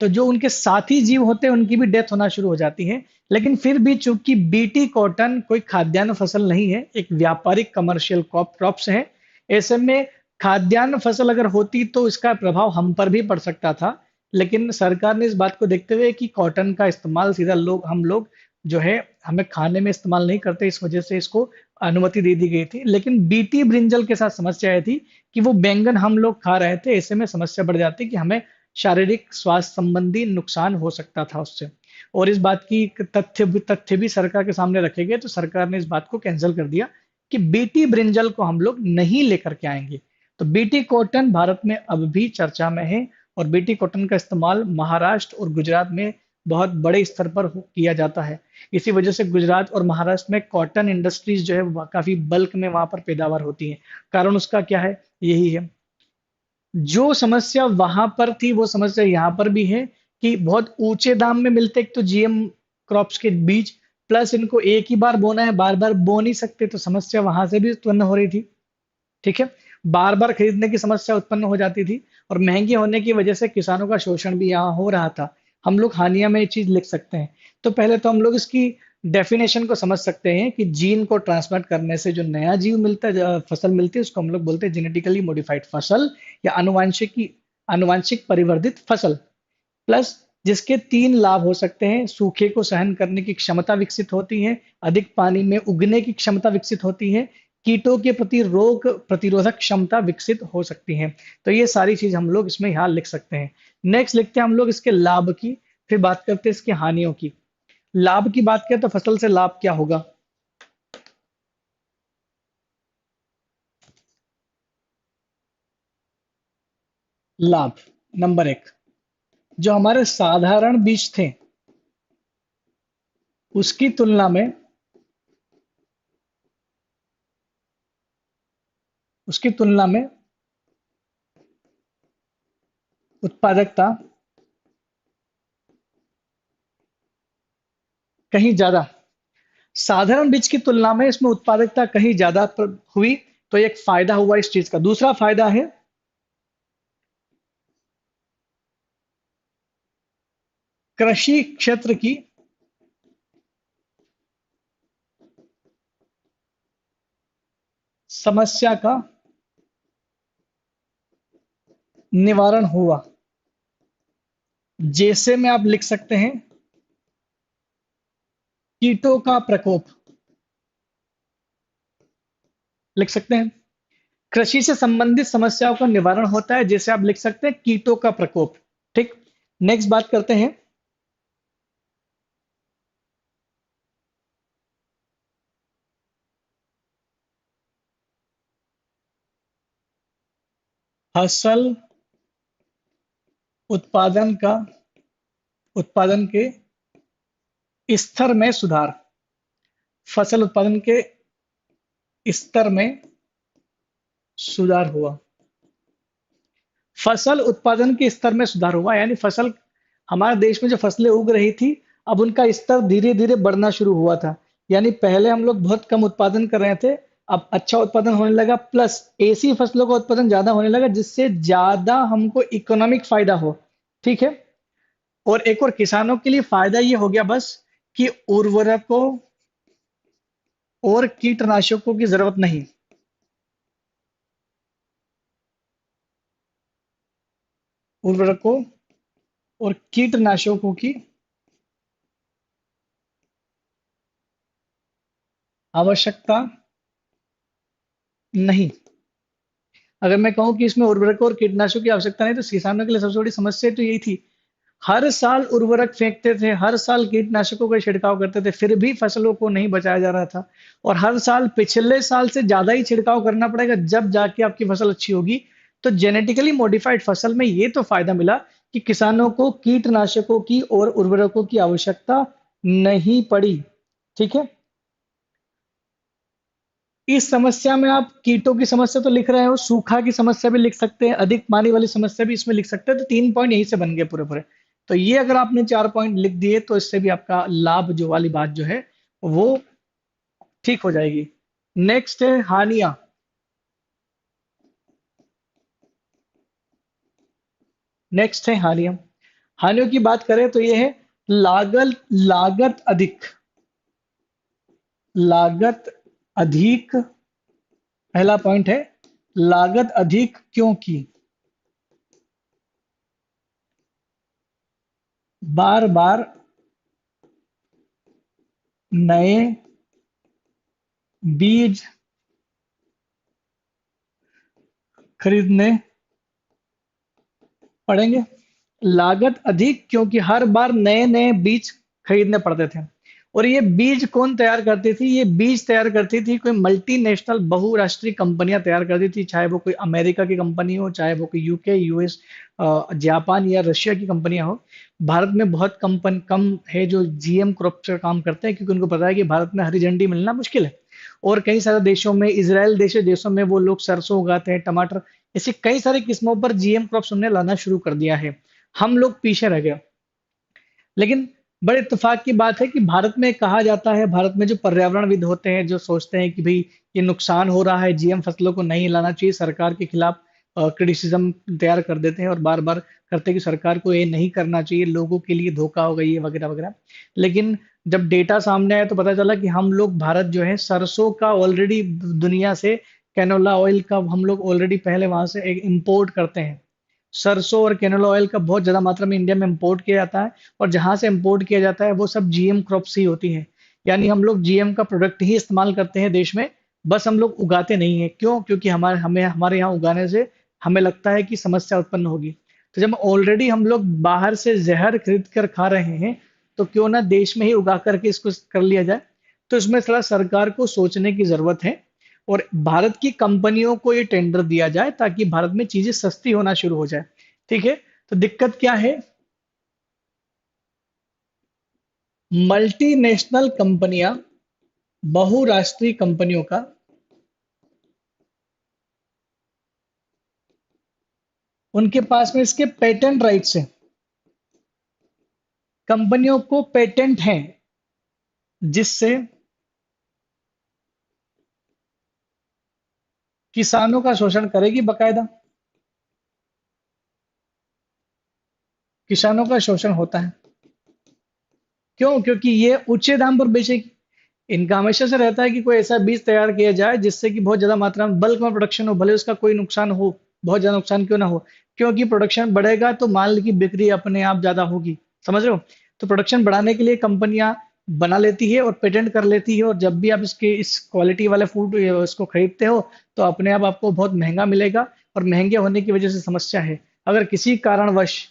तो जो उनके साथी जीव होते हैं उनकी भी डेथ होना शुरू हो जाती है। लेकिन फिर भी चूंकि बीटी कॉटन कोई खाद्यान्न फसल नहीं है, एक व्यापारिक कमर्शियल क्रॉप्स है, ऐसे में खाद्यान्न फसल अगर होती तो इसका प्रभाव हम पर भी पड़ सकता था। लेकिन सरकार ने इस बात को देखते हुए कि कॉटन का इस्तेमाल सीधा हम लोग जो है हमें खाने में इस्तेमाल नहीं करते, इस वजह से इसको अनुमति दे दी गई थी। लेकिन बीटी ब्रिंजल के साथ समस्या आई थी कि वो बैंगन हम लोग खा रहे थे, ऐसे में समस्या बढ़ जाती कि हमें शारीरिक स्वास्थ्य संबंधी नुकसान हो सकता था उससे। और इस बात की तथ्य भी सरकार के सामने रखे गए, तो सरकार ने इस बात को कैंसिल कर दिया कि बीटी ब्रिंजल को हम लोग नहीं लेकर के आएंगे। तो बीटी कॉटन भारत में अब भी चर्चा में है और बीटी कॉटन का इस्तेमाल महाराष्ट्र और गुजरात में बहुत बड़े स्तर पर किया जाता है। इसी वजह से गुजरात और महाराष्ट्र में कॉटन इंडस्ट्रीज जो है काफी बल्क में वहां पर पैदावार होती है। कारण उसका क्या है, यही है। जो समस्या वहां पर थी वो समस्या यहाँ पर भी है कि बहुत ऊंचे दाम में मिलते एक तो जीएम क्रॉप्स के बीज, प्लस इनको एक ही बार बोना है, बार बार बो नहीं सकते, तो समस्या वहां से भी उत्पन्न हो रही थी। ठीक है, बार बार खरीदने की समस्या उत्पन्न हो जाती थी और महंगे होने की वजह से किसानों का शोषण भी यहाँ हो रहा था। हम लोग हानिया में ये चीज लिख सकते हैं। तो पहले तो हम लोग इसकी डेफिनेशन को समझ सकते हैं कि जीन को ट्रांसप्लांट करने से जो नया जीव मिलता है, फसल मिलती है, उसको हम लोग बोलते हैं जेनेटिकली मॉडिफाइड फसल या आनुवांशिक परिवर्धित फसल। प्लस जिसके तीन लाभ हो सकते हैं, सूखे को सहन करने की क्षमता विकसित होती है, अधिक पानी में उगने की क्षमता विकसित होती है, कीटों के प्रति रोग प्रतिरोधक क्षमता विकसित हो सकती है। तो ये सारी चीज हम लोग इसमें यहाँ लिख सकते हैं। नेक्स्ट लिखते हैं हम लोग इसके लाभ की, फिर बात करते हैं इसकी हानियों की। लाभ की बात करें तो फसल से लाभ क्या होगा। लाभ नंबर एक, जो हमारे साधारण बीज थे उसकी तुलना में उसकी तुलना में उत्पादकता कहीं ज्यादा, साधारण बीज की तुलना में इसमें उत्पादकता कहीं ज्यादा हुई। तो एक फायदा हुआ इस चीज का। दूसरा फायदा है कृषि क्षेत्र की समस्या का निवारण हुआ। जैसे में आप लिख सकते हैं कीटों का प्रकोप, लिख सकते हैं कृषि से संबंधित समस्याओं का निवारण होता है, जैसे आप लिख सकते हैं कीटों का प्रकोप। ठीक, नेक्स्ट बात करते हैं फसल उत्पादन का उत्पादन के स्तर में सुधार। फसल उत्पादन के स्तर में सुधार हुआ। फसल उत्पादन के स्तर में सुधार हुआ यानी फसल, हमारे देश में जो फसलें उग रही थी अब उनका स्तर धीरे धीरे बढ़ना शुरू हुआ था। यानी पहले हम लोग बहुत कम उत्पादन कर रहे थे, अब अच्छा उत्पादन होने लगा, प्लस ऐसी फसलों का उत्पादन ज्यादा होने लगा जिससे ज्यादा हमको इकोनॉमिक फायदा हो। ठीक है। और एक और किसानों के लिए फायदा ये हो गया बस कि उर्वरकों और कीटनाशकों की जरूरत नहीं। उर्वरकों और कीटनाशकों की आवश्यकता नहीं। अगर मैं कहूं कि इसमें उर्वरकों और कीटनाशकों की आवश्यकता नहीं, तो किसानों के लिए सबसे बड़ी समस्या तो यही थी। हर साल उर्वरक फेंकते थे, हर साल कीटनाशकों का छिड़काव करते थे, फिर भी फसलों को नहीं बचाया जा रहा था। और हर साल पिछले साल से ज्यादा ही छिड़काव करना पड़ेगा, जब जाके आपकी फसल अच्छी होगी। तो जेनेटिकली मॉडिफाइड फसल में ये तो फायदा मिला कि किसानों को कीटनाशकों की और उर्वरकों की आवश्यकता नहीं पड़ी। ठीक है। इस समस्या में आप कीटों की समस्या तो लिख रहे हो, सूखा की समस्या भी लिख सकते हैं, अधिक पानी वाली समस्या भी इसमें लिख सकते हैं, तो 3 पॉइंट यहीं से बन गए पूरे पूरे। तो ये अगर आपने 4 पॉइंट लिख दिए तो इससे भी आपका लाभ जो वाली बात जो है वो ठीक हो जाएगी। नेक्स्ट है हानियां। नेक्स्ट है हानियां। हानियों की बात करें तो ये है लागत लागत अधिक। लागत अधिक पहला पॉइंट है। लागत अधिक क्योंकि बार बार नए बीज खरीदने पड़ेंगे। लागत अधिक क्योंकि हर बार नए नए बीज खरीदने पड़ते थे। और ये बीज कौन तैयार करती थी? ये बीज तैयार करती थी कोई मल्टीनेशनल बहुराष्ट्रीय कंपनियां तैयार करती थी, चाहे वो कोई अमेरिका की कंपनी हो, चाहे वो कोई यूके, यूएस, जापान या रशिया की कंपनियां हो। भारत में बहुत कम है जो जीएम क्रॉप का काम करते हैं, क्योंकि उनको पता है कि भारत में हरी झंडी मिलना मुश्किल है। और कई सारे देशों में, इसराइल जैसे देशों में वो लोग सरसों उगाते हैं, टमाटर, ऐसे कई सारे किस्मों पर जीएम क्रॉप्स उन्होंने लाना शुरू कर दिया है। हम लोग पीछे रह गए। लेकिन बड़े इत्तेफाक की बात है कि भारत में कहा जाता है, भारत में जो पर्यावरणविद होते हैं जो सोचते हैं कि भाई ये नुकसान हो रहा है, जीएम फसलों को नहीं लाना चाहिए, सरकार के खिलाफ क्रिटिसिज्म तैयार कर देते हैं और बार बार करते हैं कि सरकार को ये नहीं करना चाहिए, लोगों के लिए धोखा होगा ये वगैरह वगैरह। लेकिन जब डेटा सामने आया तो पता चला कि हम लोग भारत जो है सरसों का ऑलरेडी दुनिया से, कैनोला ऑयल का हम लोग ऑलरेडी पहले वहां से एक इम्पोर्ट करते हैं। सरसों और कैनोला ऑयल का बहुत ज्यादा मात्रा में इंडिया में इंपोर्ट किया जाता है। और जहां से इंपोर्ट किया जाता है वो सब जीएम क्रॉप्स ही होती हैं। यानी हम लोग जीएम का प्रोडक्ट ही इस्तेमाल करते हैं देश में, बस हम लोग उगाते नहीं हैं। क्यों? क्योंकि हमारे यहाँ उगाने से हमें लगता है कि समस्या उत्पन्न होगी। तो जब ऑलरेडी हम लोग बाहर से जहर खरीद कर खा रहे हैं, तो क्यों ना देश में ही उगा करके इसको कर लिया जाए। तो इसमें थोड़ा सरकार को सोचने की जरूरत है, और भारत की कंपनियों को ये टेंडर दिया जाए ताकि भारत में चीजें सस्ती होना शुरू हो जाए। ठीक है। तो दिक्कत क्या है? मल्टीनेशनल कंपनियां, बहुराष्ट्रीय कंपनियों का, उनके पास में इसके पेटेंट राइट्स हैं। कंपनियों को पेटेंट हैं जिससे किसानों का शोषण करेगी बकायदा। किसानों का शोषण होता है। क्यों? क्योंकि ये ऊंचे दाम पर बेचेगी। इनका हमेशा से रहता है कि कोई ऐसा बीज तैयार किया जाए जिससे कि बहुत ज्यादा मात्रा में बल्क में प्रोडक्शन हो, भले उसका कोई नुकसान हो, बहुत ज्यादा नुकसान क्यों ना हो। क्योंकि प्रोडक्शन बढ़ेगा तो माल की बिक्री अपने आप ज्यादा होगी। समझ रहे हो? तो प्रोडक्शन बढ़ाने के लिए कंपनियां बना लेती है और पेटेंट कर लेती है, और जब भी आप इसके इस क्वालिटी वाले फूड इसको खरीदते हो तो अपने आप आपको बहुत महंगा मिलेगा। और महंगे होने की वजह से समस्या है, अगर किसी कारणवश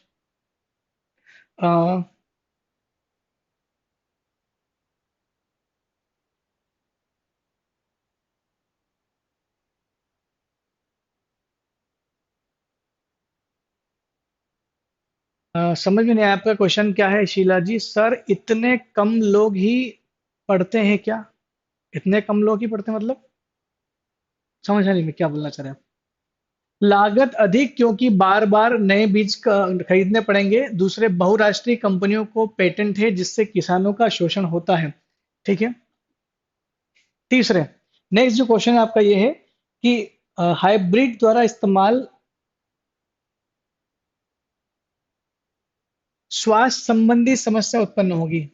समझ में नहीं आया आपका क्वेश्चन क्या है शीला जी। सर इतने कम लोग ही पढ़ते हैं क्या? इतने कम लोग ही पढ़ते हैं मतलब? समझ नहीं मैं क्या बोलना चाह रहे हैं आप। लागत अधिक क्योंकि बार बार नए बीज खरीदने पड़ेंगे। दूसरे, बहुराष्ट्रीय कंपनियों को पेटेंट है जिससे किसानों का शोषण होता है। ठीक है। तीसरे, नेक्स्ट जो क्वेश्चन है आपका ये है कि हाइब्रिड द्वारा इस्तेमाल स्वास्थ्य संबंधी समस्या उत्पन्न होगी।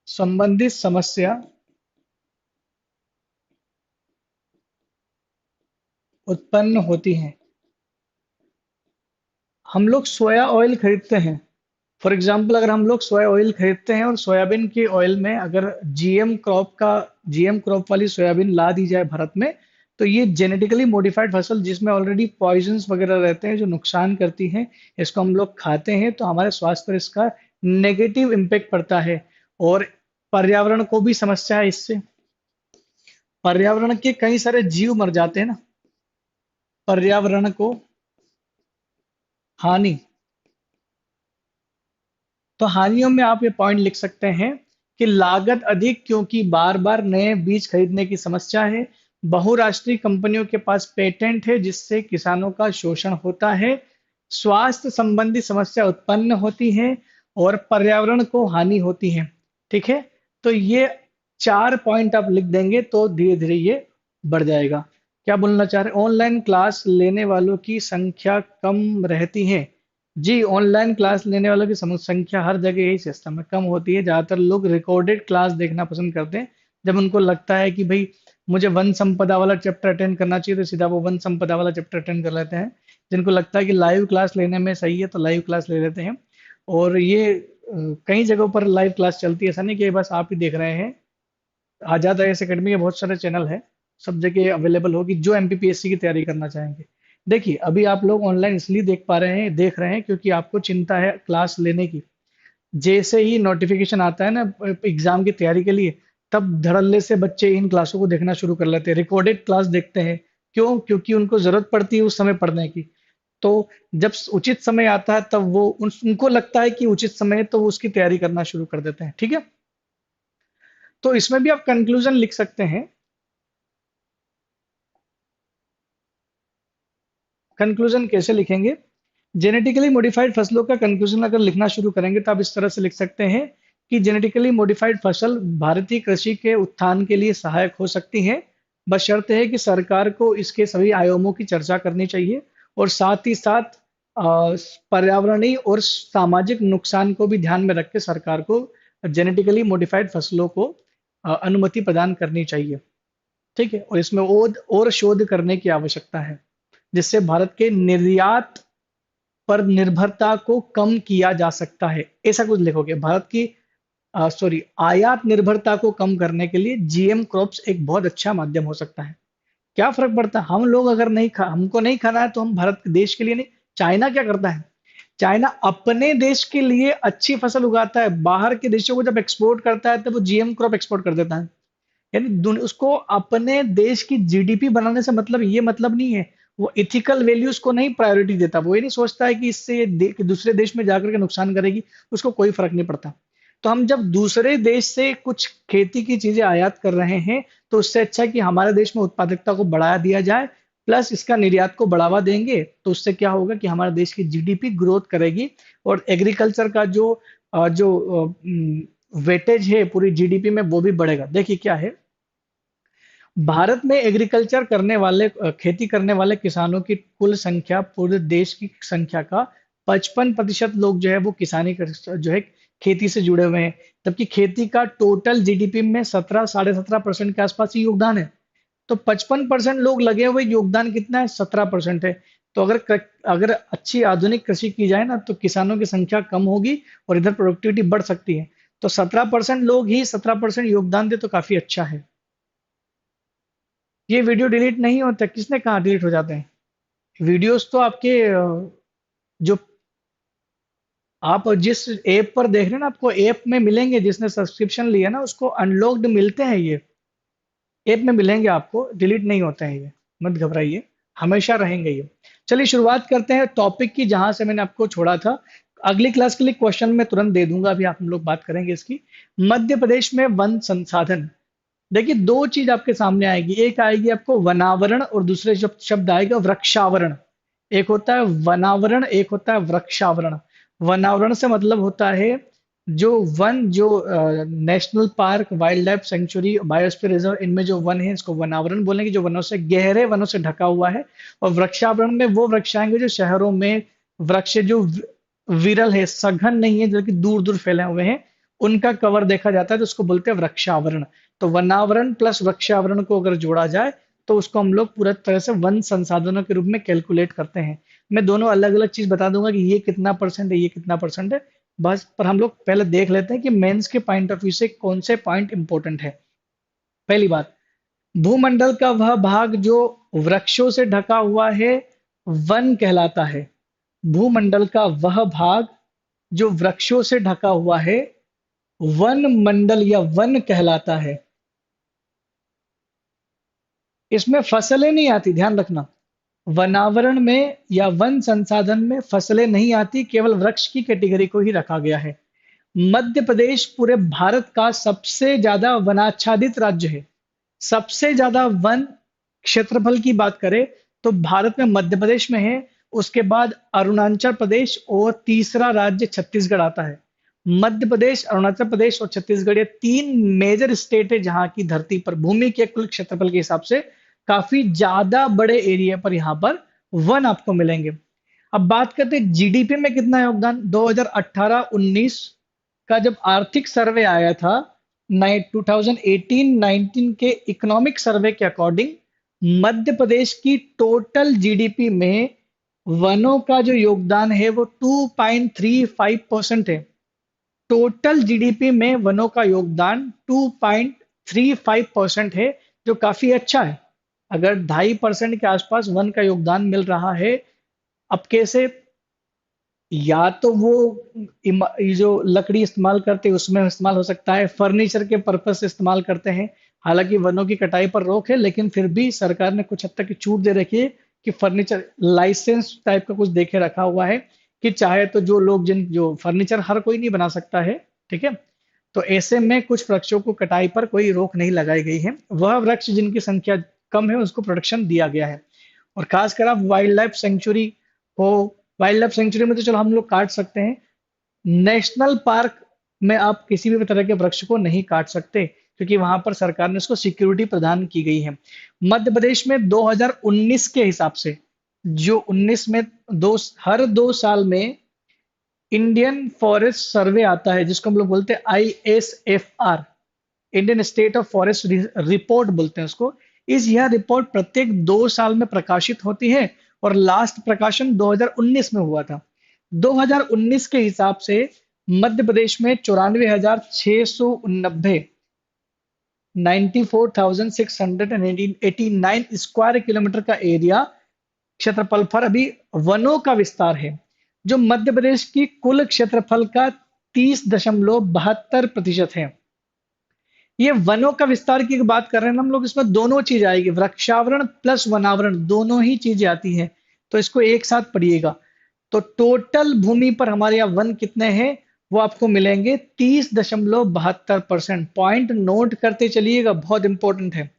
संबंधित समस्या उत्पन्न होती है। हम लोग सोया ऑयल खरीदते हैं। फॉर एग्जाम्पल अगर हम लोग सोया ऑयल खरीदते हैं और सोयाबीन के ऑयल में अगर जीएम क्रॉप वाली सोयाबीन ला दी जाए भारत में, तो ये जेनेटिकली मॉडिफाइड फसल जिसमें ऑलरेडी पॉइजन्स वगैरह रहते हैं जो नुकसान करती हैं, इसको हम लोग खाते हैं तो हमारे स्वास्थ्य पर इसका नेगेटिव इम्पेक्ट पड़ता है। और पर्यावरण को भी समस्या है इससे। पर्यावरण के कई सारे जीव मर जाते हैं ना। पर्यावरण को हानि, तो हानियों में आप ये पॉइंट लिख सकते हैं कि लागत अधिक क्योंकि बार बार नए बीज खरीदने की समस्या है। बहुराष्ट्रीय कंपनियों के पास पेटेंट है जिससे किसानों का शोषण होता है। स्वास्थ्य संबंधी समस्या उत्पन्न होती है और पर्यावरण को हानि होती है। ठीक है, तो ये चार पॉइंट आप लिख देंगे तो धीरे धीरे ये बढ़ जाएगा। क्या बोलना चाह रहे हैं? ऑनलाइन क्लास लेने वालों की संख्या कम रहती है। जी, ऑनलाइन क्लास लेने वालों की संख्या हर जगह यही सिस्टम है, कम होती है। ज़्यादातर लोग रिकॉर्डेड क्लास देखना पसंद करते हैं। जब उनको लगता है कि भाई मुझे वन संपदा वाला चैप्टर अटेंड करना चाहिए तो सीधा वो वन संपदा वाला चैप्टर अटेंड कर लेते हैं। जिनको लगता है कि लाइव क्लास लेने में सही है तो लाइव क्लास ले लेते हैं। और ये कई जगहों पर लाइव क्लास चलती है, ऐसा नहीं कि ये बस आप ही देख रहे हैं। आजाद आईएएस एकेडमी के बहुत सारे चैनल है, सब जगह अवेलेबल होगी जो एमपीपीएससी की तैयारी करना चाहेंगे। देखिए अभी आप लोग ऑनलाइन इसलिए देख रहे हैं क्योंकि आपको चिंता है क्लास लेने की। जैसे ही नोटिफिकेशन आता है ना एग्जाम की तैयारी के लिए, तब धड़ल्ले से बच्चे इन क्लासों को देखना शुरू कर लेते हैं, रिकॉर्डेड क्लास देखते हैं। क्यों? क्योंकि उनको जरूरत पड़ती है उस समय पढ़ने की। तो जब उचित समय आता है तब वो उनको लगता है कि उचित समय है तो वो उसकी तैयारी करना शुरू कर देते हैं। ठीक है, तो इसमें भी आप कंक्लूजन लिख सकते हैं। कंक्लूजन कैसे लिखेंगे? जेनेटिकली मॉडिफाइड फसलों का कंक्लूजन अगर लिखना शुरू करेंगे तो आप इस तरह से लिख सकते हैं कि जेनेटिकली मॉडिफाइड फसल भारतीय कृषि के उत्थान के लिए सहायक हो सकती है। बशर्ते है कि सरकार को इसके सभी आयामों की चर्चा करनी चाहिए और साथ ही साथ पर्यावरणीय और सामाजिक नुकसान को भी ध्यान में रख के सरकार को जेनेटिकली मॉडिफाइड फसलों को अनुमति प्रदान करनी चाहिए। ठीक है, और इसमें और शोध करने की आवश्यकता है जिससे भारत के निर्यात पर निर्भरता को कम किया जा सकता है। ऐसा कुछ लिखोगे। भारत की आयात निर्भरता को कम करने के लिए जीएम क्रॉप्स एक बहुत अच्छा माध्यम हो सकता है। क्या फर्क पड़ता है? हम लोग अगर हमको नहीं खाना है तो हम भारत देश के लिए नहीं। चाइना क्या करता है? चाइना अपने देश के लिए अच्छी फसल उगाता है, बाहर के देशों को जब एक्सपोर्ट करता है तब वो जीएम क्रॉप एक्सपोर्ट कर देता है। यानी उसको अपने देश की जीडीपी बनाने से मतलब ये मतलब नहीं है। वो इथिकल वैल्यूज को नहीं प्रायोरिटी देता। वो ये नहीं सोचता है कि इससे कि दूसरे देश में जाकर के नुकसान करेगी, उसको कोई फर्क नहीं पड़ता। तो हम जब दूसरे देश से कुछ खेती की चीजें आयात कर रहे हैं तो उससे अच्छा है कि हमारे देश में उत्पादकता को बढ़ा दिया जाए, प्लस इसका निर्यात को बढ़ावा देंगे तो उससे क्या होगा कि हमारे देश की जीडीपी ग्रोथ करेगी और एग्रीकल्चर का जो वेटेज है पूरी जीडीपी में वो भी बढ़ेगा। देखिए क्या है, भारत में एग्रीकल्चर करने वाले खेती करने वाले किसानों की कुल संख्या पूरे देश की संख्या का 55% लोग जो है वो किसानी जो है खेती से जुड़े हुए हैं। जबकि खेती का टोटल जीडीपी में 17 साढ़े 17% के आसपास ही योगदान है। तो 55% लोग लगे हुए, योगदान कितना है? 17% है। तो अगर अच्छी आधुनिक कृषि की जाए ना तो किसानों की संख्या कम होगी और इधर प्रोडक्टिविटी बढ़ सकती है। तो 17% लोग ही 17% योगदान दे तो काफी अच्छा है। ये वीडियो डिलीट नहीं होता, किसने कहा डिलीट हो जाते हैं? वीडियोस तो आपके जो आप जिस ऐप पर देख रहे हैं ना, आपको ऐप में मिलेंगे। जिसने सब्सक्रिप्शन लिया ना उसको अनलॉक्ड मिलते हैं, ये ऐप में मिलेंगे आपको, डिलीट नहीं होते हैं ये। मत घबराइए, हमेशा रहेंगे ये। चलिए शुरुआत करते हैं टॉपिक की जहां से मैंने आपको छोड़ा था। अगली क्लास के लिए क्वेश्चन मैं तुरंत दे दूंगा, अभी आप हम लोग बात करेंगे इसकी। मध्य प्रदेश में वन संसाधन। देखिए दो चीज आपके सामने आएगी, एक आएगी आपको वनावरण और दूसरे शब्द शब्द आएगा वृक्षावरण। एक होता है वनावरण, एक होता है वृक्षावरण। वनावरण से मतलब होता है जो वन जो national park, wild life sanctuary, biosphere reserve, इनमें जो वन है इसको वनावरण बोलेंगे, जो वनों से गहरे वनों से ढका हुआ है। और वृक्षावरण में वो वृक्ष आएंगे जो शहरों में वृक्ष जो विरल है, सघन नहीं है, जो कि दूर दूर फैले हुए हैं, उनका कवर देखा जाता है, तो उसको बोलते हैं वृक्षावरण। तो वनावरण प्लस वृक्षावरण को अगर जोड़ा जाए तो उसको हम लोग पूरा तरह से वन संसाधनों के रूप में कैलकुलेट करते हैं। मैं दोनों अलग अलग चीज बता दूंगा कि ये कितना परसेंट है, ये कितना परसेंट है, बस पर हम लोग पहले देख लेते हैं कि मेंस के पॉइंट ऑफ व्यू से कौन से पॉइंट इंपॉर्टेंट है। पहली बात, भूमंडल का वह भाग जो वृक्षों से ढका हुआ है वन कहलाता है। भूमंडल का वह भाग जो वृक्षों से ढका हुआ है वन मंडल या वन कहलाता है। इसमें फसलें नहीं आती, ध्यान रखना। वनावरण में या वन संसाधन में फसलें नहीं आती, केवल वृक्ष की कैटेगरी को ही रखा गया है। मध्य प्रदेश पूरे भारत का सबसे ज्यादा वनाच्छादित राज्य है। सबसे ज्यादा वन क्षेत्रफल की बात करें तो भारत में मध्य प्रदेश में है, उसके बाद अरुणाचल प्रदेश और तीसरा राज्य छत्तीसगढ़ आता है। मध्य प्रदेश, अरुणाचल प्रदेश और छत्तीसगढ़ ये तीन मेजर स्टेट है जहां की धरती पर भूमि के कुल क्षेत्रफल के हिसाब से काफी ज्यादा बड़े एरिया पर यहाँ पर वन आपको मिलेंगे। अब बात करते हैं जीडीपी में कितना योगदान। 2018-19 का जब आर्थिक सर्वे आया था, 2018-19 के इकोनॉमिक सर्वे के अकॉर्डिंग मध्य प्रदेश की टोटल जीडीपी में वनों का जो योगदान है वो 2.35% है। टोटल जीडीपी में वनों का योगदान 2.35% है, जो काफी अच्छा है। अगर 2.5% के आसपास वन का योगदान मिल रहा है, अब कैसे, या तो वो ये जो लकड़ी इस्तेमाल करते हैं उसमें इस्तेमाल हो सकता है, फर्नीचर के पर्पज से इस्तेमाल करते हैं। हालांकि वनों की कटाई पर रोक है, लेकिन फिर भी सरकार ने कुछ हद तक की छूट दे रखी है कि फर्नीचर लाइसेंस टाइप का कुछ देखे रखा हुआ है कि चाहे तो जो लोग जिन जो फर्नीचर हर कोई नहीं बना सकता है, ठीक है। तो ऐसे में कुछ वृक्षों को कटाई पर कोई रोक नहीं लगाई गई है। वह वृक्ष जिनकी संख्या कम है उसको प्रोटेक्शन दिया गया है। और खासकर आप वाइल्ड लाइफ सेंचुरी हो, वाइल्ड लाइफ सेंचुरी में तो चलो हम लोग काट सकते हैं, नेशनल पार्क में आप किसी भी तरह के वृक्ष को नहीं काट सकते, क्योंकि वहां पर सरकार ने उसको सिक्योरिटी प्रदान की गई है। मध्य प्रदेश में 2019 के हिसाब से, जो 19 में हर 2 साल में इंडियन फॉरेस्ट सर्वे आता है, जिसको हम लोग बोलते हैं ISFR, Indian state of forest report बोलते हैं उसको। यह रिपोर्ट प्रत्येक 2 साल में प्रकाशित होती है और लास्ट प्रकाशन 2019 में हुआ था। 2019 के हिसाब से मध्य प्रदेश में 94,689 94,689 स्क्वायर किलोमीटर का एरिया, क्षेत्रफल पर अभी वनों का विस्तार है, जो मध्य प्रदेश की कुल क्षेत्रफल का 30.72% है। ये वनों का विस्तार की बात कर रहे हैं ना हम लोग, इसमें दोनों चीज आएगी, वृक्षावरण प्लस वनावरण, दोनों ही चीजें आती हैं, तो इसको एक साथ पढ़िएगा। तो टोटल भूमि पर हमारे यहाँ वन कितने हैं, वो आपको मिलेंगे 30.72%। पॉइंट नोट करते चलिएगा, बहुत इंपॉर्टेंट है।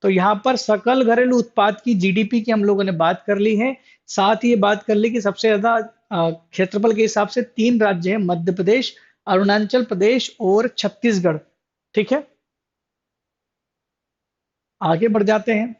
तो यहाँ पर सकल घरेलू उत्पाद की जीडीपी की हम लोगों ने बात कर ली है। साथ ही ये बात कर ली कि सबसे ज्यादा क्षेत्रफल के हिसाब से 3 राज्य हैं, मध्य प्रदेश, अरुणाचल प्रदेश और छत्तीसगढ़। ठीक है, आगे बढ़ जाते हैं।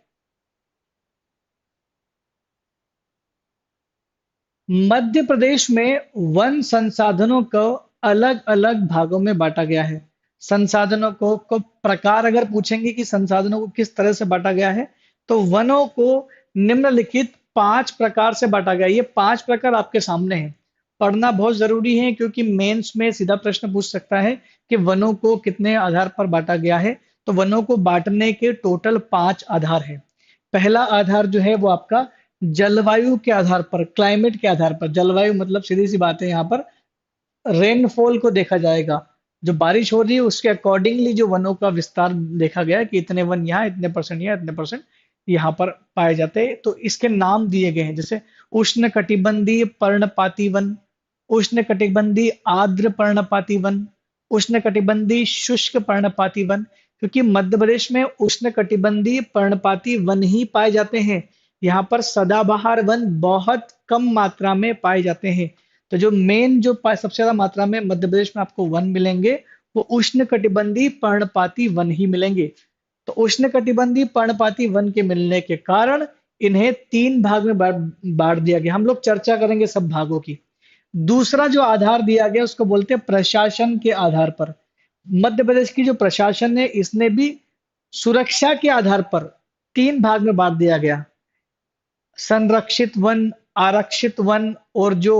मध्य प्रदेश में वन संसाधनों को अलग अलग भागों में बांटा गया है। संसाधनों को प्रकार अगर पूछेंगे कि संसाधनों को किस तरह से बांटा गया है, तो वनों को निम्नलिखित 5 प्रकार से बांटा गया है। ये 5 प्रकार आपके सामने हैं, पढ़ना बहुत जरूरी है, क्योंकि मेंस में सीधा प्रश्न पूछ सकता है कि वनों को कितने आधार पर बांटा गया है। तो वनों को बांटने के टोटल 5 आधार हैं। पहला आधार जो है वो आपका जलवायु के आधार पर, क्लाइमेट के आधार पर। जलवायु मतलब सीधी सी बात है, यहाँ पर रेनफॉल को देखा जाएगा, जो बारिश हो रही है उसके अकॉर्डिंगली जो वनों का विस्तार देखा गया है कि इतने वन यहाँ, इतने परसेंट यहाँ, इतने परसेंट यहाँ पर पाए जाते हैं। तो इसके नाम दिए गए हैं, जैसे उष्ण कटिबंधीय पर्णपाती वन, उष्ण कटिबंधीय आर्द्र पर्णपाती वन, उष्ण कटिबंधीय शुष्क पर्णपाती वन। क्योंकि मध्य प्रदेश में उष्ण कटिबंधीय पर्णपाती वन ही पाए जाते हैं, यहाँ पर सदाबहार वन बहुत कम मात्रा में पाए जाते हैं। तो जो मेन जो सबसे ज्यादा मात्रा में मध्य प्रदेश में आपको वन मिलेंगे, वो उष्णकटिबंधीय पर्णपाती वन ही मिलेंगे। तो उष्णकटिबंधीय पर्णपाती वन के मिलने के कारण इन्हें तीन भाग में बांट दिया गया। हम लोग चर्चा करेंगे सब भागों की। दूसरा जो आधार दिया गया उसको बोलते हैं प्रशासन के आधार पर। मध्य प्रदेश की जो प्रशासन है इसने भी सुरक्षा के आधार पर तीन भाग में बांट दिया गया। संरक्षित वन, आरक्षित वन और जो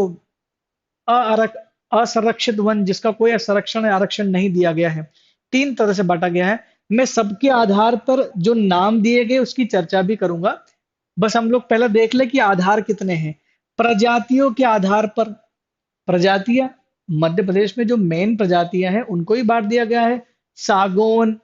अआरक असंरक्षित वन जिसका कोई संरक्षण या आरक्षण नहीं दिया गया है। तीन तरह से बांटा गया है। मैं सबके आधार पर जो नाम दिए गए उसकी चर्चा भी करूंगा। बस हम लोग पहले देख ले कि आधार कितने हैं। प्रजातियों के आधार पर, प्रजातियां मध्य प्रदेश में जो मेन प्रजातियां हैं उनको ही बांट दिया गया है। सागौन,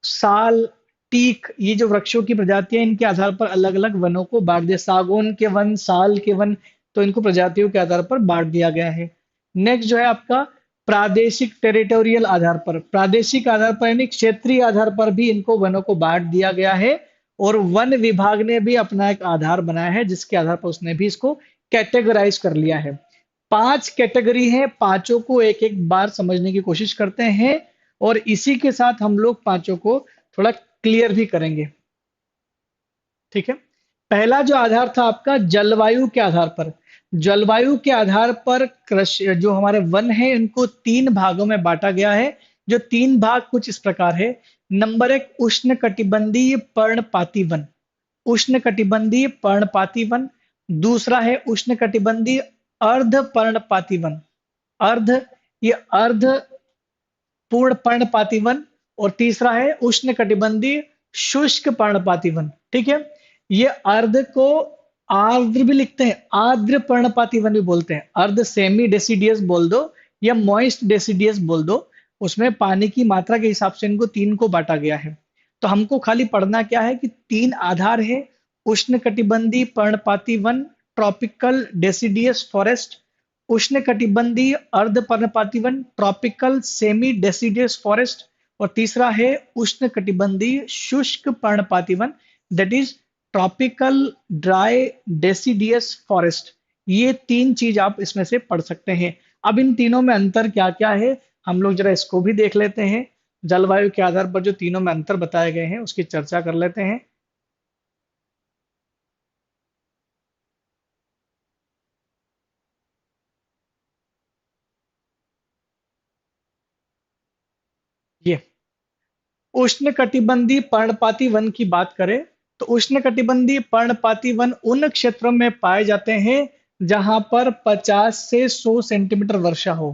साल, टीक, ये जो वृक्षों की प्रजातियां हैं, इनके आधार पर अलग अलग वनों को बांट दिया। सागौन के वन, साल के वन, तो इनको प्रजातियों के आधार पर बांट दिया गया है। नेक्स्ट जो है आपका प्रादेशिक टेरिटोरियल आधार पर, प्रादेशिक आधार पर यानी क्षेत्रीय आधार पर भी इनको वनों को बांट दिया गया है। और वन विभाग ने भी अपना एक आधार बनाया है जिसके आधार पर उसने भी इसको कैटेगराइज कर लिया है। पांच कैटेगरी है, पांचों को एक एक बार समझने की कोशिश करते हैं और इसी के साथ हम लोग पांचों को थोड़ा क्लियर भी करेंगे। ठीक है। पहला जो आधार था आपका जलवायु के आधार पर। जलवायु के आधार पर कृषि जो हमारे वन है इनको तीन भागों में बांटा गया है। जो तीन भाग कुछ इस प्रकार है। नंबर एक, उष्णकटिबंधीय पर्णपाती वन, उष्णकटिबंधीय पर्णपाती वन। दूसरा है उष्णकटिबंधीय अर्ध पर्णपाती वन, अर्ध, ये अर्ध पूर्ण पर्णपाती वन। और तीसरा है उष्णकटिबंधीय शुष्क पर्णपाती वन। ठीक है। ये अर्ध को आर्द्र भी लिखते हैं, आर्द्र पर्णपाती वन भी बोलते हैं। अर्ध सेमी डेसिडियस बोल दो या मॉइस्ट डेसिडियस बोल दो, उसमें पानी की मात्रा के हिसाब से इनको तीन को बांटा गया है। तो हमको खाली पढ़ना क्या है कि तीन आधार है। उष्णकटिबंधीय पर्णपाती वन, ट्रॉपिकल डेसिडियस फॉरेस्ट, उष्णकटिबंधीय अर्धपर्णपाती वन, ट्रॉपिकल सेमी डेसिडियस फॉरेस्ट। और तीसरा है उष्णकटिबंधीय शुष्क पर्णपाती वन, that is tropical dry deciduous forest. ये तीन चीज आप इसमें से पढ़ सकते हैं। अब इन तीनों में अंतर क्या क्या है हम लोग जरा इसको भी देख लेते हैं। जलवायु के आधार पर जो तीनों में अंतर बताए गए हैं उसकी चर्चा कर लेते हैं। ये उष्णकटिबंधीय पर्णपाती वन की बात करें तो उष्णकटिबंधीय पर्णपाती वन उन क्षेत्रों में पाए जाते हैं जहां पर 50 से 100 सेंटीमीटर वर्षा हो।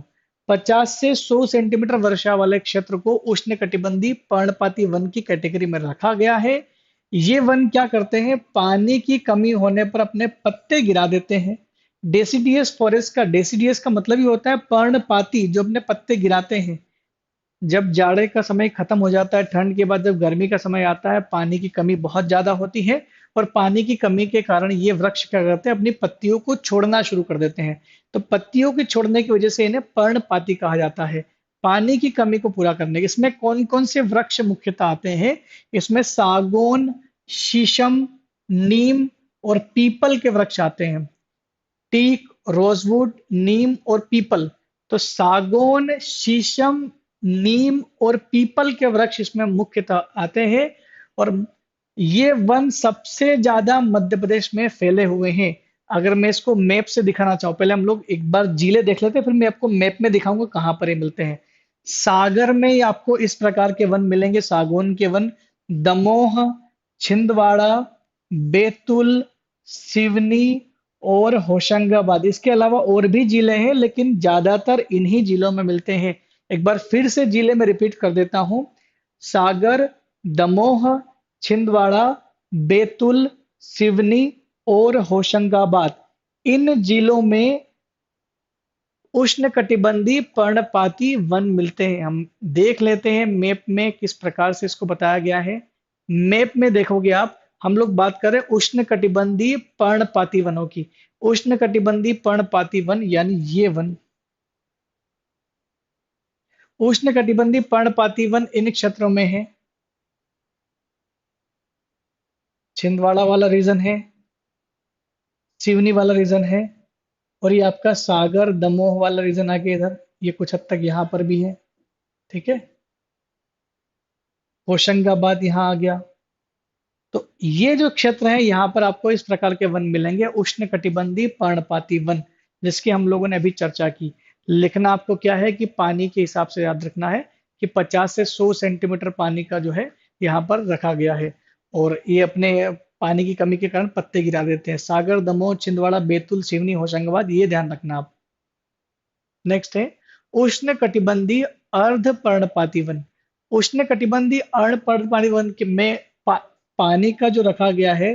50 से 100 सेंटीमीटर वर्षा वाले क्षेत्र को उष्णकटिबंधीय पर्णपाती वन की कैटेगरी में रखा गया है। ये वन क्या करते हैं, पानी की कमी होने पर अपने पत्ते गिरा देते हैं। डेसिडियस फॉरेस्ट का, डेसिडियस का मतलब ही होता है पर्णपाती, जो अपने पत्ते गिराते हैं। जब जाड़े का समय खत्म हो जाता है, ठंड के बाद जब गर्मी का समय आता है, पानी की कमी बहुत ज्यादा होती है। और पानी की कमी के कारण ये वृक्ष क्या करते हैं, अपनी पत्तियों को छोड़ना शुरू कर देते हैं। तो पत्तियों के छोड़ने की वजह से इन्हें पर्णपाती कहा जाता है। पानी की कमी को पूरा करने के, इसमें कौन कौन से वृक्ष मुख्यतः आते हैं, इसमें सागौन, शीशम, नीम और पीपल के वृक्ष आते हैं। टीक, रोजवुड, नीम और पीपल। तो सागौन, शीशम, नीम और पीपल के वृक्ष इसमें मुख्यतः आते हैं। और ये वन सबसे ज्यादा मध्य प्रदेश में फैले हुए हैं। अगर मैं इसको मैप से दिखाना चाहूँ, पहले हम लोग एक बार जिले देख लेते हैं, फिर मैं आपको मैप में दिखाऊंगा कहाँ पर ये मिलते हैं। सागर में आपको इस प्रकार के वन मिलेंगे, सागौन के वन। दमोह, छिंदवाड़ा, बैतूल, सिवनी और होशंगाबाद, इसके अलावा और भी जिले हैं लेकिन ज्यादातर इन्हीं जिलों में मिलते हैं। एक बार फिर से जिले में रिपीट कर देता हूं। सागर, दमोह, छिंदवाड़ा, बैतूल, सिवनी और होशंगाबाद, इन जिलों में उष्णकटिबंधीय पर्णपाती वन मिलते हैं। हम देख लेते हैं मैप में किस प्रकार से इसको बताया गया है। मैप में देखोगे आप, हम लोग बात करें उष्णकटिबंधीय पर्णपाती वनों की। उष्णकटिबंधीय पर्णपाती वन यानी ये वन, उष्णकटिबंधीय पर्णपाती वन इन क्षेत्रों में है। छिंदवाड़ा वाला रीजन है, सिवनी वाला रीजन है, और ये आपका सागर दमोह वाला रीजन आ गया इधर, ये कुछ हद तक यहाँ पर भी है। ठीक है, होशंगाबाद यहाँ आ गया। तो ये जो क्षेत्र है यहाँ पर आपको इस प्रकार के वन मिलेंगे, उष्ण कटिबंधीय पर्णपाती वन, जिसकी हम लोगों ने अभी चर्चा की। लिखना आपको क्या है कि पानी के हिसाब से याद रखना है कि 50 से 100 सेंटीमीटर पानी का जो है यहाँ पर रखा गया है। और ये अपने पानी की कमी के कारण पत्ते गिरा देते हैं। सागर, दमोह, छिंदवाड़ा, बैतूल, सिवनी, होशंगाबाद, ये ध्यान रखना आप। नेक्स्ट है उष्ण कटिबंधीय अर्ध पर्णपाती वन। उष्ण कटिबंधीय अर्ध पर्णपाती वन में पानी का जो रखा गया है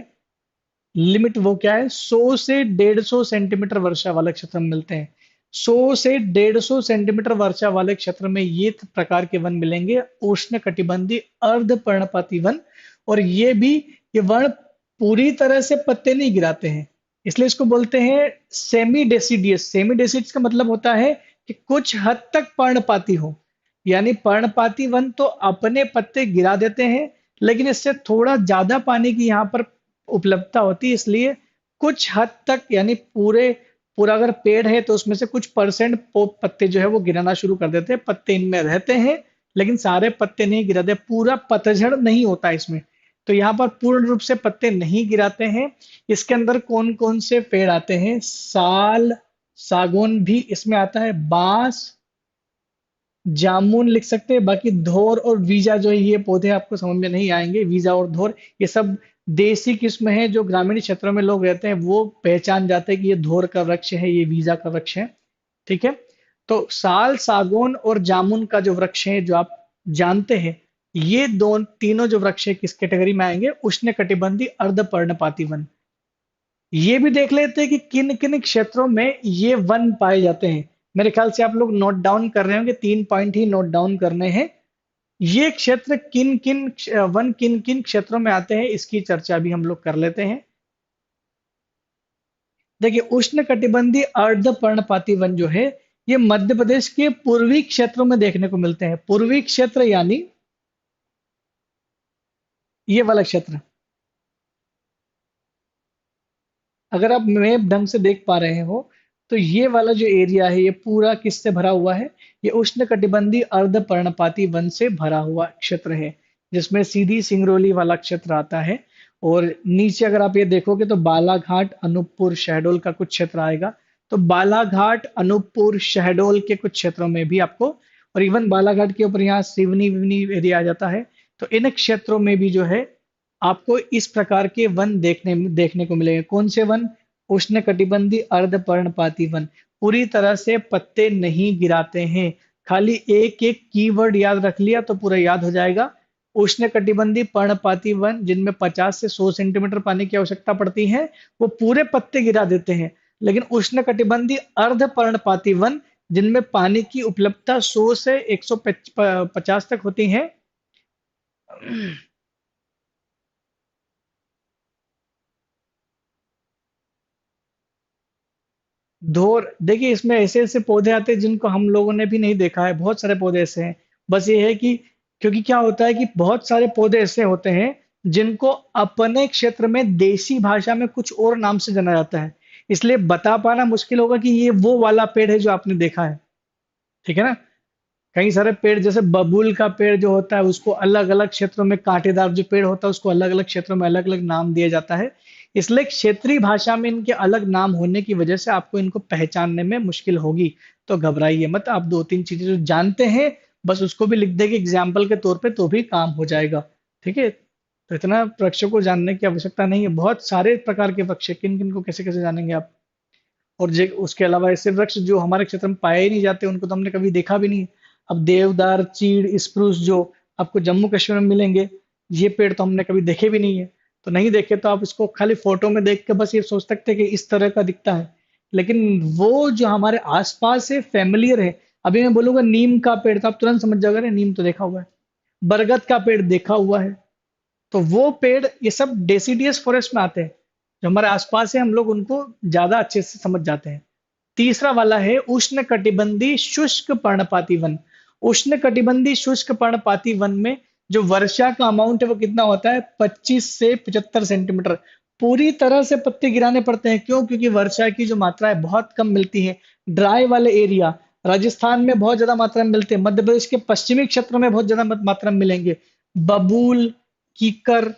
लिमिट, वो क्या है, 100 से 150 सेंटीमीटर वर्षा वाले क्षेत्र में मिलते हैं। 100 से 150 सेंटीमीटर वर्षा वाले क्षेत्र में ये प्रकार के वन मिलेंगे, उष्ण कटिबंधीय अर्ध पर्णपाती वन। और ये वन पूरी तरह से पत्ते नहीं गिराते हैं, इसलिए इसको बोलते हैं सेमी डेसिडियस। सेमी डेसिडियस का मतलब होता है कि कुछ हद तक पर्णपाती हो। यानी पर्णपाती वन तो अपने पत्ते गिरा देते हैं, लेकिन इससे थोड़ा ज्यादा पानी की यहाँ पर उपलब्धता होती है, इसलिए कुछ हद तक, यानी पूरे पूरा अगर पेड़ है तो उसमें से कुछ परसेंट पत्ते जो है वो गिराना शुरू कर देते हैं। पत्ते इनमें रहते हैं, लेकिन सारे पत्ते नहीं गिराते, पूरा पतझड़ नहीं होता इसमें। तो यहाँ पर पूर्ण रूप से पत्ते नहीं गिराते हैं। इसके अंदर कौन कौन से पेड़ आते हैं, साल, सागौन भी इसमें आता है, बांस, जामुन लिख सकते हैं। बाकी धोर और वीजा जो है ये पौधे आपको समझ में नहीं आएंगे। वीजा और धोर ये सब देसी किस्म है, जो ग्रामीण क्षेत्रों में लोग रहते हैं वो पहचान जाते हैं कि ये धोर का वृक्ष है, ये वीजा का वृक्ष है। ठीक है, तो साल, सागौन और जामुन का जो वृक्ष है, जो आप जानते हैं, ये दो तीनों जो वृक्ष है किस कैटेगरी में आएंगे, उष्ण कटिबंधीय अर्ध पर्णपाती वन। ये भी देख लेते हैं कि किन किन क्षेत्रों में ये वन पाए जाते हैं। मेरे ख्याल से आप लोग नोट डाउन कर रहे होंगे, 3 पॉइंट ही नोट डाउन करने हैं। ये क्षेत्र किन किन वन किन किन क्षेत्रों में आते हैं, इसकी चर्चा भी हम लोग कर लेते हैं। देखिए, उष्ण कटिबंधीय अर्ध पर्णपाती वन जो है, ये मध्य प्रदेश के पूर्वी क्षेत्रों में देखने को मिलते हैं। पूर्वी क्षेत्र यानी ये वाला क्षेत्र, अगर आप मैप ढंग से देख पा रहे हो तो ये वाला जो एरिया है ये पूरा किससे भरा हुआ है, ये उष्ण कटिबंधीय अर्ध पर्णपाती वन से भरा हुआ क्षेत्र है, जिसमें सीधी सिंगरौली वाला क्षेत्र आता है। और नीचे अगर आप ये देखोगे तो बालाघाट, अनूपपुर, शहडोल का कुछ क्षेत्र आएगा। तो बालाघाट, अनूपपुर, शहडोल के कुछ क्षेत्रों में भी आपको, और इवन बालाघाट के ऊपर यहाँ सिवनी विवनी एरिया आ जाता है। तो इन क्षेत्रों में भी जो है आपको इस प्रकार के वन देखने को मिलेंगे। कौन से वन, उष्ण कटिबंधीय अर्ध पर्णपाती वन। पूरी तरह से पत्ते नहीं गिराते हैं। खाली एक एक कीवर्ड याद रख लिया तो पूरा याद हो जाएगा। उष्ण कटिबंधीय पर्णपाती वन जिनमें 50 से 100 सेंटीमीटर पानी की आवश्यकता पड़ती है, वो पूरे पत्ते गिरा देते हैं। लेकिन उष्ण कटिबंधीय अर्ध पर्णपाती वन जिनमें पानी की उपलब्धता 100 से 150 तक होती है, धोर, देखिए इसमें ऐसे ऐसे पौधे आते हैं जिनको हम लोगों ने भी नहीं देखा है। बहुत सारे पौधे ऐसे हैं। बस ये है कि, क्योंकि क्या होता है कि बहुत सारे पौधे ऐसे होते हैं जिनको अपने क्षेत्र में देसी भाषा में कुछ और नाम से जाना जाता है, इसलिए बता पाना मुश्किल होगा कि ये वो वाला पेड़ है जो आपने देखा है। ठीक है ना, कई सारे पेड़, जैसे बबूल का पेड़ जो होता है उसको अलग अलग क्षेत्रों में, कांटेदार जो पेड़ होता है उसको अलग अलग क्षेत्रों में अलग अलग नाम दिया जाता है। इसलिए क्षेत्रीय भाषा में इनके अलग नाम होने की वजह से आपको इनको पहचानने में मुश्किल होगी। तो घबराइए मत, आप दो तीन चीजें जो जानते हैं बस उसको भी लिख देंगे एग्जाम्पल के तौर पे तो भी काम हो जाएगा। ठीक है, तो इतना वृक्षों को जानने की आवश्यकता नहीं है। बहुत सारे प्रकार के वृक्ष हैं, किन किन को कैसे कैसे जानेंगे आप। और उसके अलावा ऐसे वृक्ष जो हमारे क्षेत्र में पाए ही नहीं जाते, उनको तो हमने कभी देखा भी नहीं। अब देवदार, चीड़, स्प्रूस जो आपको जम्मू कश्मीर में मिलेंगे, ये पेड़ तो हमने कभी देखे भी नहीं है। तो नहीं देखे तो आप इसको खाली फोटो में देख के बस ये सोच सकते हैं कि इस तरह का दिखता है, लेकिन वो जो हमारे आसपास है फेमिलियर है। अभी मैं बोलूंगा नीम का पेड़, तो आप तुरंत समझ जाओगे अरे नीम तो देखा हुआ है। बरगद का पेड़ देखा हुआ है। तो वो पेड़ ये सब डेसिडियस फॉरेस्ट में आते हैं, जो हमारे आसपास है हम लोग उनको ज्यादा अच्छे से समझ जाते हैं। तीसरा वाला है उष्ण कटिबंधीय शुष्क पर्णपाती वन। उष्ण कटिबंधीय शुष्क पर्णपाती वन में जो वर्षा का अमाउंट है वो कितना होता है, 25 से 75 सेंटीमीटर। पूरी तरह से पत्ते गिराने पड़ते हैं। क्यों? क्योंकि वर्षा की जो मात्रा है बहुत कम मिलती है। ड्राई वाले एरिया राजस्थान में बहुत ज्यादा मात्रा में मिलते हैं, मध्य प्रदेश के पश्चिमी क्षेत्रों में बहुत ज्यादा मात्रा में मिलेंगे। बबूल, कीकर,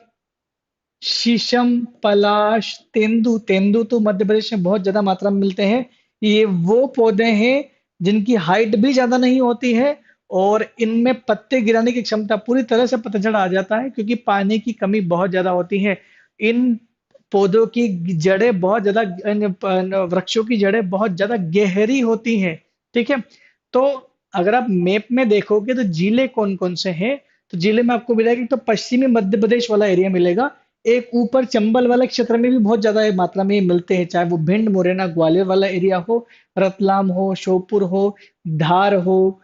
शीशम, पलाश, तेंदू। तेंदू तो मध्य प्रदेश में बहुत ज्यादा मात्रा में मिलते हैं। ये वो पौधे हैं जिनकी हाइट भी ज्यादा नहीं होती है और इनमें पत्ते गिराने की क्षमता पूरी तरह से पतझड़ आ जाता है, क्योंकि पानी की कमी बहुत ज्यादा होती है। इन पौधों की जड़ें बहुत ज्यादा वृक्षों की जड़ें बहुत ज्यादा गहरी होती हैं। ठीक है। तो अगर आप मैप में देखोगे तो जिले कौन कौन से हैं, तो जिले में आपको मिलेगा, तो पश्चिमी मध्य प्रदेश वाला एरिया मिलेगा। एक ऊपर चंबल वाले क्षेत्र में भी बहुत ज्यादा मात्रा में ये मिलते हैं, चाहे वो भिंड, मुरैना, ग्वालियर वाला एरिया हो, रतलाम हो, श्योपुर हो, धार हो,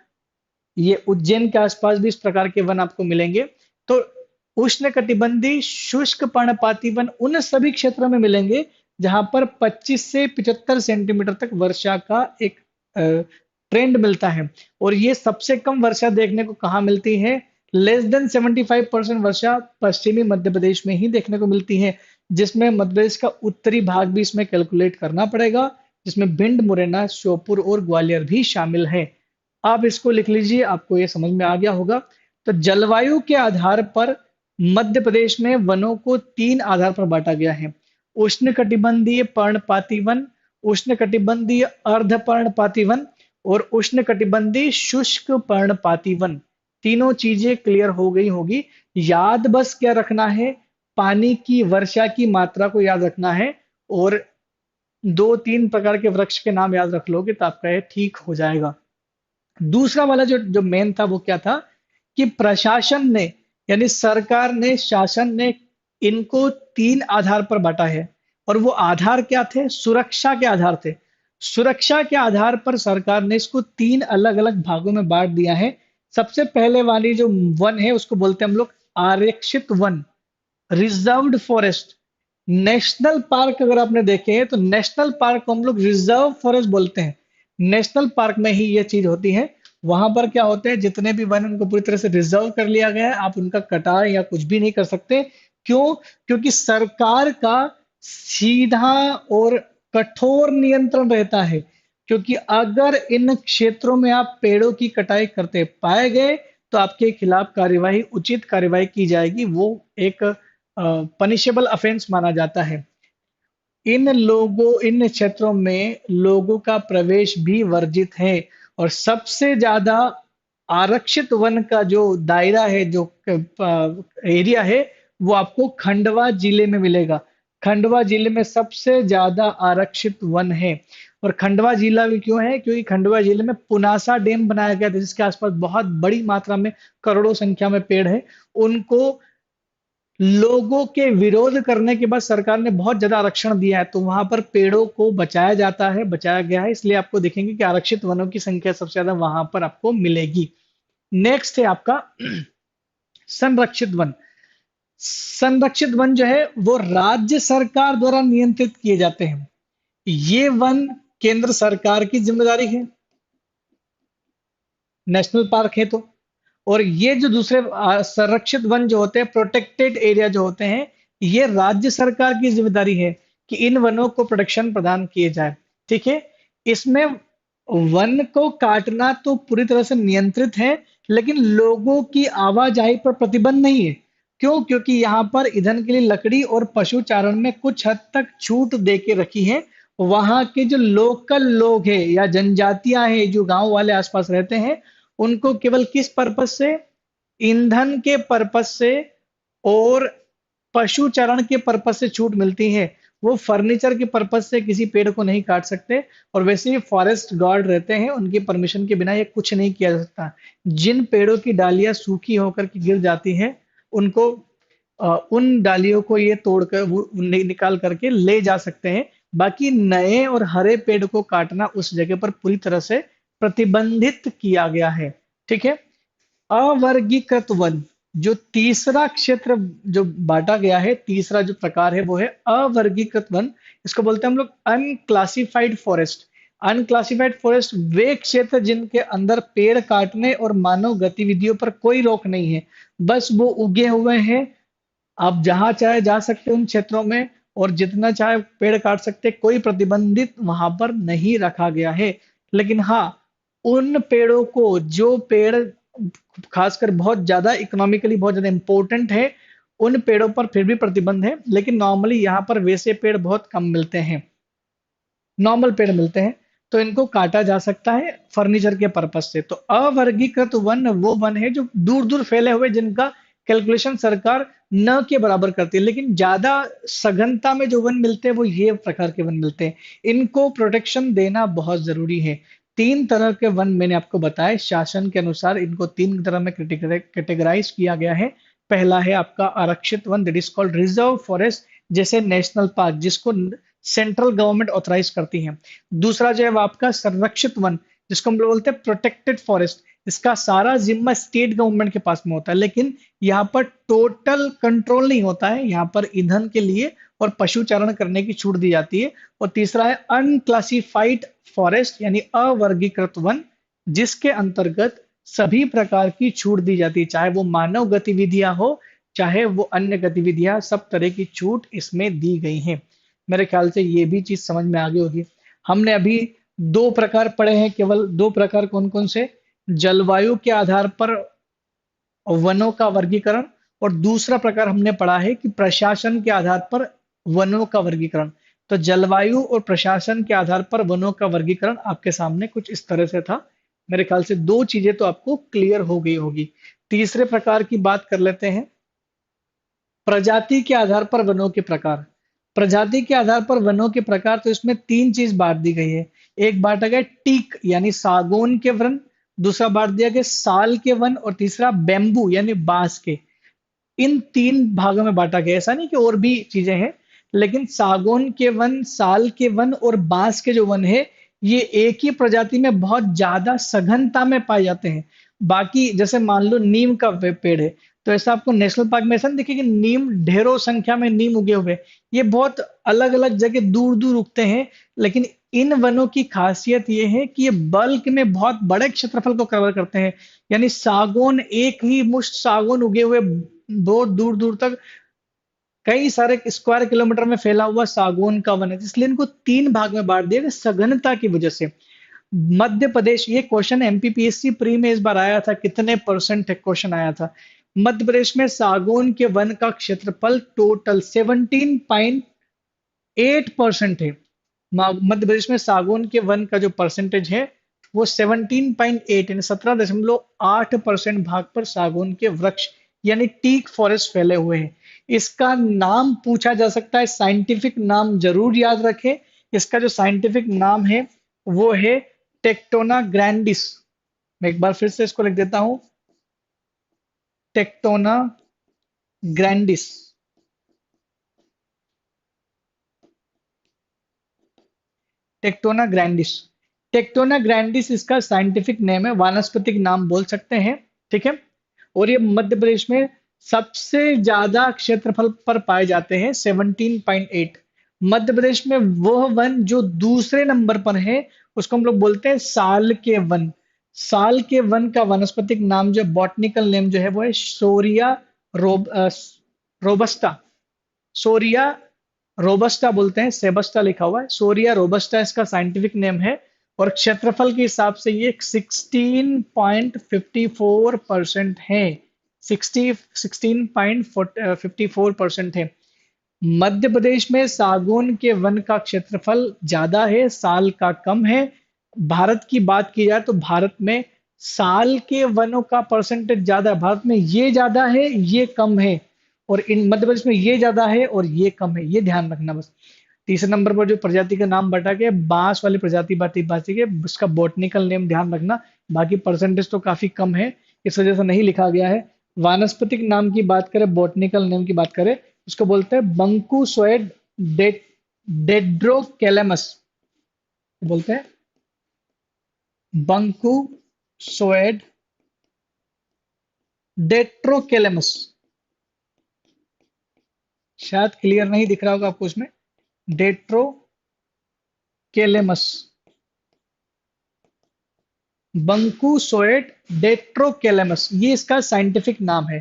ये उज्जैन के आसपास भी इस प्रकार के वन आपको मिलेंगे। तो उष्णकटिबंधीय शुष्क पर्णपाती वन उन सभी क्षेत्रों में मिलेंगे जहां पर 25 से 75 सेंटीमीटर तक वर्षा का एक ट्रेंड मिलता है। और ये सबसे कम वर्षा देखने को कहाँ मिलती है? लेस देन 75% वर्षा पश्चिमी मध्य प्रदेश में ही देखने को मिलती है, जिसमें मध्य प्रदेश का उत्तरी भाग भी इसमें कैलकुलेट करना पड़ेगा, जिसमें भिंड, मुरैना, श्योपुर और ग्वालियर भी शामिल है। आप इसको लिख लीजिए, आपको ये समझ में आ गया होगा। तो जलवायु के आधार पर मध्य प्रदेश में वनों को 3 आधार पर बांटा गया है। उष्णकटिबंधीय पर्णपाती वन, उष्णकटिबंधीय अर्धपर्णपाती वन और उष्णकटिबंधीय शुष्क पर्णपाती वन। तीनों चीजें क्लियर हो गई होगी। याद बस क्या रखना है? पानी की, वर्षा की मात्रा को याद रखना है, और 2-3 प्रकार के वृक्ष के नाम याद रख लोगे तो आपका ये ठीक हो जाएगा। दूसरा वाला जो जो मेन था वो क्या था कि प्रशासन ने, यानी सरकार ने, शासन ने इनको 3 आधार पर बांटा है। और वो आधार क्या थे? सुरक्षा के आधार थे। सुरक्षा के आधार पर सरकार ने इसको 3 अलग अलग भागों में बांट दिया है। सबसे पहले वाली जो वन है उसको बोलते हैं हम लोग आरक्षित one, reserved forest. National park अगर आपने देखे हैं तो नेशनल पार्क को हम लोग रिजर्व फॉरेस्ट बोलते हैं। नेशनल पार्क में ही ये चीज होती है। वहां पर क्या होते हैं, जितने भी वन हैं, उनको पूरी तरह से रिजर्व कर लिया गया है, आप उनका कटाव या कुछ भी नहीं कर सकते। क्यों? क्योंकि सरकार का सीधा और कठोर नियंत्रण रहता है। क्योंकि अगर इन क्षेत्रों में आप पेड़ों की कटाई करते पाए गए तो आपके खिलाफ कार्यवाही, उचित कार्यवाही की जाएगी। वो एक पनिशेबल अफेंस माना जाता है। इन क्षेत्रों में लोगों का प्रवेश भी वर्जित है। और सबसे ज्यादा आरक्षित वन का जो दायरा है, जो एरिया है, वो आपको खंडवा जिले में मिलेगा। खंडवा जिले में सबसे ज्यादा आरक्षित वन है। और खंडवा जिला भी क्यों है? क्योंकि खंडवा जिले में पुनासा डैम बनाया गया था, जिसके आसपास बहुत बड़ी मात्रा में, करोड़ों संख्या में पेड़ है। उनको लोगों के विरोध करने के बाद सरकार ने बहुत ज्यादा आरक्षण दिया है, तो वहां पर पेड़ों को बचाया जाता है, बचाया गया है। इसलिए आपको देखेंगे कि आरक्षित वनों की संख्या सबसे ज्यादा वहां पर आपको मिलेगी। नेक्स्ट है आपका संरक्षित वन। संरक्षित वन जो है वो राज्य सरकार द्वारा नियंत्रित किए जाते हैं। ये वन केंद्र सरकार की जिम्मेदारी है, नेशनल पार्क है तो। और ये जो दूसरे संरक्षित वन जो होते हैं, प्रोटेक्टेड एरिया जो होते हैं, ये राज्य सरकार की जिम्मेदारी है कि इन वनों को प्रोटेक्शन प्रदान किए जाए। ठीक है। इसमें वन को काटना तो पूरी तरह से नियंत्रित है, लेकिन लोगों की आवाजाही पर प्रतिबंध नहीं है। क्यों? क्योंकि यहाँ पर ईंधन के लिए लकड़ी और पशु चारण में कुछ हद तक छूट दे के रखी है। वहां के जो लोकल लोग हैं या जनजातियां हैं, जो गांव वाले आसपास रहते हैं, उनको केवल किस पर्पस से? ईंधन के पर्पस से और पशु चारण के पर्पस से छूट मिलती है। वो फर्नीचर के पर्पस से किसी पेड़ को नहीं काट सकते। और वैसे ही फॉरेस्ट गार्ड रहते हैं, उनकी परमिशन के बिना ये कुछ नहीं किया जा सकता। जिन पेड़ों की डालियां सूखी होकर के गिर जाती हैं, उनको उन डालियों को ये तोड़कर निकाल करके ले जा सकते हैं। बाकी नए और हरे पेड़ को काटना उस जगह पर पूरी तरह से प्रतिबंधित किया गया है। ठीक है। अवर्गीकृत वन, जो तीसरा क्षेत्र जो बांटा गया है, तीसरा जो प्रकार है वो है अवर्गीकृत वन। इसको बोलते हैं हम लोग अनक्लासिफाइड फॉरेस्ट। अनक्लासिफाइड फॉरेस्ट वे क्षेत्र जिनके अंदर पेड़ काटने और मानव गतिविधियों पर कोई रोक नहीं है, बस वो उगे हुए हैं, आप जहां चाहे जा सकते हैं उन क्षेत्रों में। और जितना चाहे पेड़ काट सकते, कोई प्रतिबंधित वहां पर नहीं रखा गया है। लेकिन हाँ, उन पेड़ों को, जो पेड़ खासकर बहुत ज्यादा इकोनॉमिकली बहुत ज्यादा इंपॉर्टेंट है, उन पेड़ों पर फिर भी प्रतिबंध है। लेकिन नॉर्मली यहाँ पर वैसे पेड़ बहुत कम मिलते हैं, नॉर्मल पेड़ मिलते हैं, तो इनको काटा जा सकता है फर्नीचर के पर्पज से। तो अवर्गीकृत वन वो वन है जो दूर दूर फैले हुए, जिनका कैलकुलेशन सरकार न के बराबर करती है। लेकिन ज्यादा सघनता में जो वन मिलते हैं वो ये प्रकार के वन मिलते हैं, इनको प्रोटेक्शन देना बहुत जरूरी है। तीन तरह के वन मैंने आपको बताए, शासन के अनुसार इनको तीन तरह में कैटेगराइज किया गया है। पहला है आपका आरक्षित one, that is called reserve forest, जैसे नेशनल पार्क, जिसको सेंट्रल गवर्नमेंट ऑथराइज करती है। दूसरा जो है वो आपका संरक्षित वन, जिसको हम लोग बोलते हैं प्रोटेक्टेड फॉरेस्ट, इसका सारा जिम्मा स्टेट गवर्नमेंट के पास में होता है, लेकिन यहाँ पर टोटल कंट्रोल नहीं होता है, यहाँ पर ईंधन के लिए और पशु चारण करने की छूट दी जाती है। और तीसरा है अनक्लासिफाइड फॉरेस्ट, यानी अवर्गीकृत वन, जिसके अंतर्गत सभी प्रकार की छूट दी जाती है, चाहे वो मानव गतिविधियां हो, चाहे वो अन्य गतिविधियां, सब तरह की छूट इसमें दी गई हैं। मेरे ख्याल से ये भी चीज समझ में आ गई होगी। हमने अभी दो प्रकार पढ़े हैं, केवल दो प्रकार, कौन कौन से? जलवायु के आधार पर वनों का वर्गीकरण, और दूसरा प्रकार हमने पढ़ा है कि प्रशासन के आधार पर वनों का वर्गीकरण। तो जलवायु और प्रशासन के आधार पर वनों का वर्गीकरण आपके सामने कुछ इस तरह से था। मेरे ख्याल से दो चीजें तो आपको क्लियर हो गई होगी। तीसरे प्रकार की बात कर लेते हैं, प्रजाति के आधार पर वनों के प्रकार। प्रजाति के आधार पर वनों के प्रकार, तो इसमें तीन चीज बांट दी गई है। एक बांटा गया टीक यानी सागौन के वन, दूसरा बांट दिया गया साल के वन, और तीसरा बेम्बू यानी बांस के। इन तीन भागों में बांटा गया, ऐसा नहीं कि और भी चीजें हैं, लेकिन सागौन के वन, साल के वन और बांस के जो वन है, ये एक ही प्रजाति में बहुत ज्यादा सघनता में पाए जाते हैं। बाकी जैसे मान लो नीम का पेड़ है, तो ऐसा आपको नेशनल पार्क में ऐसा नहीं दिखेगा कि नीम ढेरों संख्या में नीम उगे हुए हैं। ये बहुत अलग अलग जगह दूर दूर उगते हैं। लेकिन इन वनों की खासियत ये है कि ये बल्क में बहुत बड़े क्षेत्रफल को कवर करते हैं। यानी सागौन, एक ही मुश्त सागौन उगे हुए बहुत दूर दूर तक, कई सारे स्क्वायर किलोमीटर में फैला हुआ सागौन का वन है, इसलिए इनको तीन भाग में बांट दिया गया सघनता की वजह से। मध्य प्रदेश, ये क्वेश्चन एमपीपीएससी प्री में इस बार आया था, कितने परसेंट क्वेश्चन आया था। मध्य प्रदेश में सागौन के वन का क्षेत्रफल टोटल 17.8% है। मध्य प्रदेश में सागौन के वन का जो परसेंटेज है वो 17.8 यानी 17.8% भाग पर सागौन के वृक्ष यानी टीक फॉरेस्ट फैले हुए हैं। इसका नाम पूछा जा सकता है, साइंटिफिक नाम जरूर याद रखें। इसका जो साइंटिफिक नाम है वो है टेक्टोना ग्रैंडिस। मैं एक बार फिर से इसको लिख देता हूं, tectona grandis. Tectona grandis, tectona grandis इसका साइंटिफिक नेम है, वानस्पतिक नाम बोल सकते हैं। ठीक है। और ये मध्य प्रदेश में सबसे ज्यादा क्षेत्रफल पर पाए जाते हैं, 17.8। मध्य प्रदेश में वह वन जो दूसरे नंबर पर है उसको हम लोग बोलते हैं साल के वन। साल के वन का वानस्पतिक नाम जो बॉटनिकल नेम जो है वो है सोरिया रोबस्टा। सोरिया रोबस्टा बोलते हैं, सेबस्टा लिखा हुआ है, सोरिया रोबस्टा इसका साइंटिफिक नेम है। और क्षेत्रफल के हिसाब से ये 16.54% है, 16.54% है। मध्य प्रदेश में सागौन के वन का क्षेत्रफल ज्यादा है, साल का कम है। भारत की बात की जाए तो भारत में साल के वनों का परसेंटेज ज्यादा है, भारत में ये ज्यादा है ये कम है, और इन मध्य प्रदेश में ये ज्यादा है और ये कम है, ये ध्यान रखना बस। तीसरे नंबर पर जो प्रजाति का नाम बटा के बांस वाली प्रजाति बाती बाती के, उसका बॉटनिकल नेम ध्यान रखना। बाकी परसेंटेज तो काफी कम है, इस वजह से नहीं लिखा गया है। वानस्पतिक नाम की बात करें, बॉटनिकल नेम की बात करें, उसको बोलते हैं बंकुसोइड डेड्रोकेलेमस, बोलते हैं बंकुसोइड डेट्रोकेलेमस। शायद क्लियर नहीं दिख रहा होगा आपको उसमें, डेट्रोकेलेमस, बंकुसोइड डेट्रोकेलेमस, ये इसका साइंटिफिक नाम है।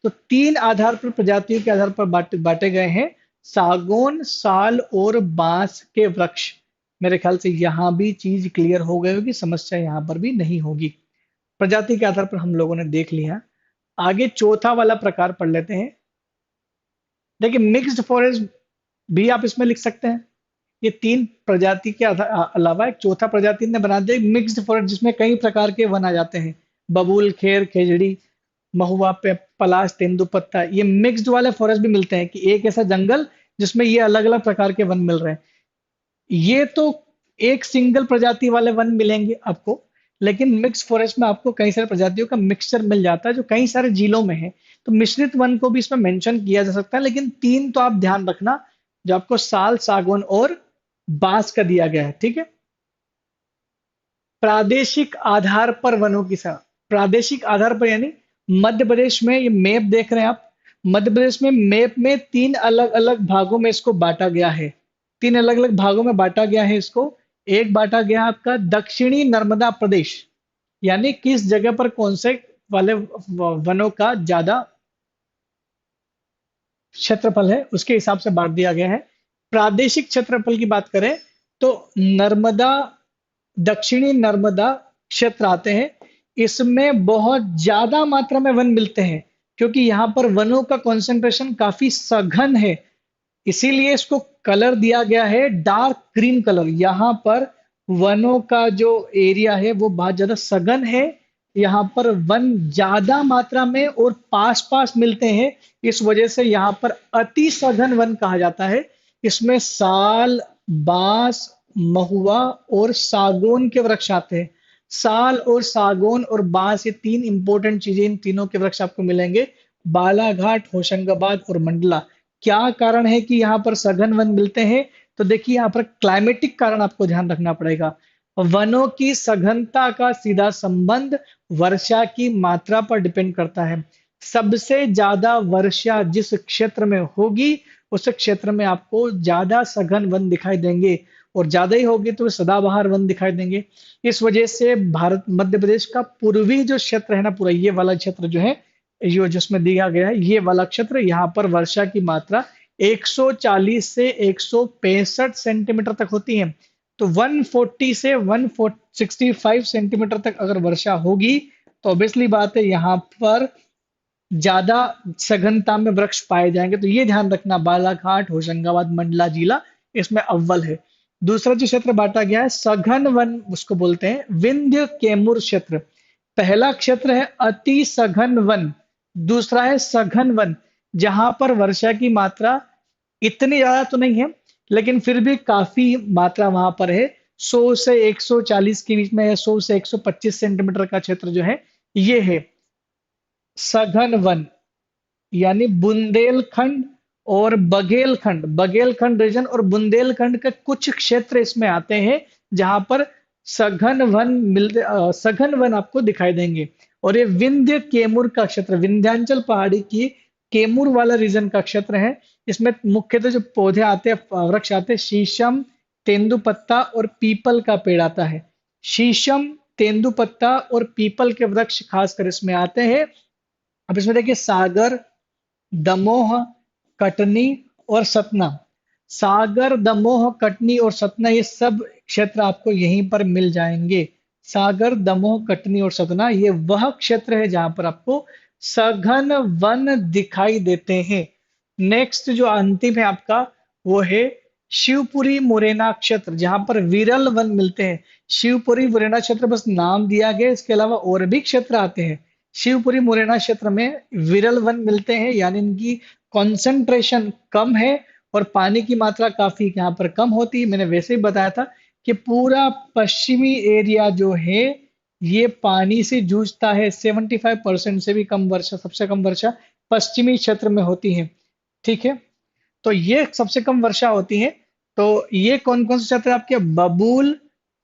तो तीन आधार पर, प्रजातियों के आधार पर बांटे गए हैं, सागौन, साल और बांस के वृक्ष। मेरे ख्याल से यहां भी चीज क्लियर हो गई होगी, समस्या यहां पर भी नहीं होगी। प्रजाति के आधार पर हम लोगों ने देख लिया। आगे चौथा वाला प्रकार पढ़ लेते हैं। देखिए मिक्स्ड फॉरेस्ट भी आप इसमें लिख सकते हैं। ये तीन प्रजाति के अलावा एक चौथा प्रजाति ने बना दिया मिक्स्ड फॉरेस्ट, जिसमें कई प्रकार के वन आ जाते हैं। बबूल, खेर, खेजड़ी, महुआ, पे पलाश, तेंदुपत्ता, ये मिक्स्ड वाले फॉरेस्ट भी मिलते हैं, कि एक ऐसा जंगल जिसमें ये अलग अलग प्रकार के वन मिल रहे हैं। ये तो एक सिंगल प्रजाति वाले वन मिलेंगे आपको, लेकिन मिक्स फॉरेस्ट में आपको कई सारे प्रजातियों का मिक्सचर मिल जाता है जो कई सारे जिलों में है। तो मिश्रित वन को भी इसमें मेंशन किया जा सकता है, लेकिन तीन तो आप ध्यान रखना जो आपको साल, सागौन और बांस का दिया गया है, ठीक है। प्रादेशिक आधार पर वनों की संख्या, प्रादेशिक आधार पर यानी मध्य प्रदेश में, ये मैप देख रहे हैं आप, मध्य प्रदेश में मैप में तीन अलग अलग भागों में इसको बांटा गया है। तीन अलग अलग भागों में बांटा गया है इसको। एक बांटा गया है आपका दक्षिणी नर्मदा प्रदेश, यानी किस जगह पर कौन से वाले वनों का ज्यादा क्षेत्रफल है उसके हिसाब से बांट दिया गया है। प्रादेशिक क्षेत्रफल की बात करें तो नर्मदा, दक्षिणी नर्मदा क्षेत्र आते हैं। इसमें बहुत ज्यादा मात्रा में वन मिलते हैं, क्योंकि यहाँ पर वनों का कंसंट्रेशन काफी सघन है। इसीलिए इसको कलर दिया गया है डार्क ग्रीन कलर। यहाँ पर वनों का जो एरिया है वो बहुत ज्यादा सघन है। यहाँ पर वन ज्यादा मात्रा में और पास पास मिलते हैं, इस वजह से यहाँ पर अति सघन वन कहा जाता है। इसमें साल, बांस, महुआ और सागौन के वृक्ष आते हैं। साल और सागौन और बांस, ये तीन इंपॉर्टेंट चीजें, इन तीनों के वृक्ष आपको मिलेंगे बालाघाट, होशंगाबाद और मंडला। क्या कारण है कि यहाँ पर सघन वन मिलते हैं? तो देखिए यहाँ पर क्लाइमेटिक कारण आपको ध्यान रखना पड़ेगा। वनों की सघनता का सीधा संबंध वर्षा की मात्रा पर डिपेंड करता है। सबसे ज्यादा वर्षा जिस क्षेत्र में होगी उस क्षेत्र में आपको ज्यादा सघन वन दिखाई देंगे, और ज्यादा ही होगी तो सदाबहार वन दिखाई देंगे। इस वजह से भारत, मध्य प्रदेश का पूर्वी जो क्षेत्र है ना, पूरा ये वाला क्षेत्र जो है, ये जिसमें दिया गया है ये वाला क्षेत्र, यहाँ पर वर्षा की मात्रा 140 से 165 सेंटीमीटर तक होती है। तो 140 से 165 सेंटीमीटर तक अगर वर्षा होगी तो ऑब्वियसली बात है यहाँ पर ज्यादा सघनता में वृक्ष पाए जाएंगे। तो ये ध्यान रखना, बालाघाट, होशंगाबाद, मंडला जिला इसमें अव्वल है। दूसरा जो क्षेत्र बांटा गया है सघन वन, उसको बोलते हैं विंध्य कैमूर क्षेत्र। पहला क्षेत्र है अति सघन वन, दूसरा है सघन वन, जहां पर वर्षा की मात्रा इतनी ज्यादा तो नहीं है, लेकिन फिर भी काफी मात्रा वहां पर है। 100 से 140 के बीच में है, 100 से 125 सेंटीमीटर का क्षेत्र जो है ये है सघन वन। यानी बुंदेलखंड और बघेलखंड, बघेलखंड रीजन और बुंदेलखंड के कुछ क्षेत्र इसमें आते हैं जहां पर सघन वन आपको दिखाई देंगे। और ये विंध्य केमूर का क्षेत्र, विंध्यांचल पहाड़ी की केमूर वाला रीजन का क्षेत्र है। इसमें मुख्यतः जो पौधे आते हैं, वृक्ष आते हैं, शीशम, तेंदुपत्ता और पीपल का पेड़ आता है। शीशम, तेंदुपत्ता और पीपल के वृक्ष खासकर इसमें आते हैं। अब इसमें देखिए सागर, दमोह, कटनी और सतना। सागर, दमोह, कटनी और सतना, ये सब क्षेत्र आपको यहीं पर मिल जाएंगे। सागर, दमोह, कटनी और सतना, ये वह क्षेत्र है जहां पर आपको सघन वन दिखाई देते हैं। नेक्स्ट जो अंतिम है आपका वो है शिवपुरी मुरैना क्षेत्र, जहां पर विरल वन मिलते हैं। शिवपुरी मुरैना क्षेत्र बस नाम दिया गया, इसके अलावा और भी क्षेत्र आते हैं। शिवपुरी मुरैना क्षेत्र में विरल वन मिलते हैं, यानी इनकी कॉन्सेंट्रेशन कम है और पानी की मात्रा काफी यहाँ पर कम होती है। मैंने वैसे ही बताया था कि पूरा पश्चिमी एरिया जो है ये पानी से जूझता है। 75% से भी कम वर्षा, सबसे कम वर्षा पश्चिमी क्षेत्र में होती है, ठीक है। तो ये सबसे कम वर्षा होती है। तो ये कौन कौन से क्षेत्र आपके? बबूल,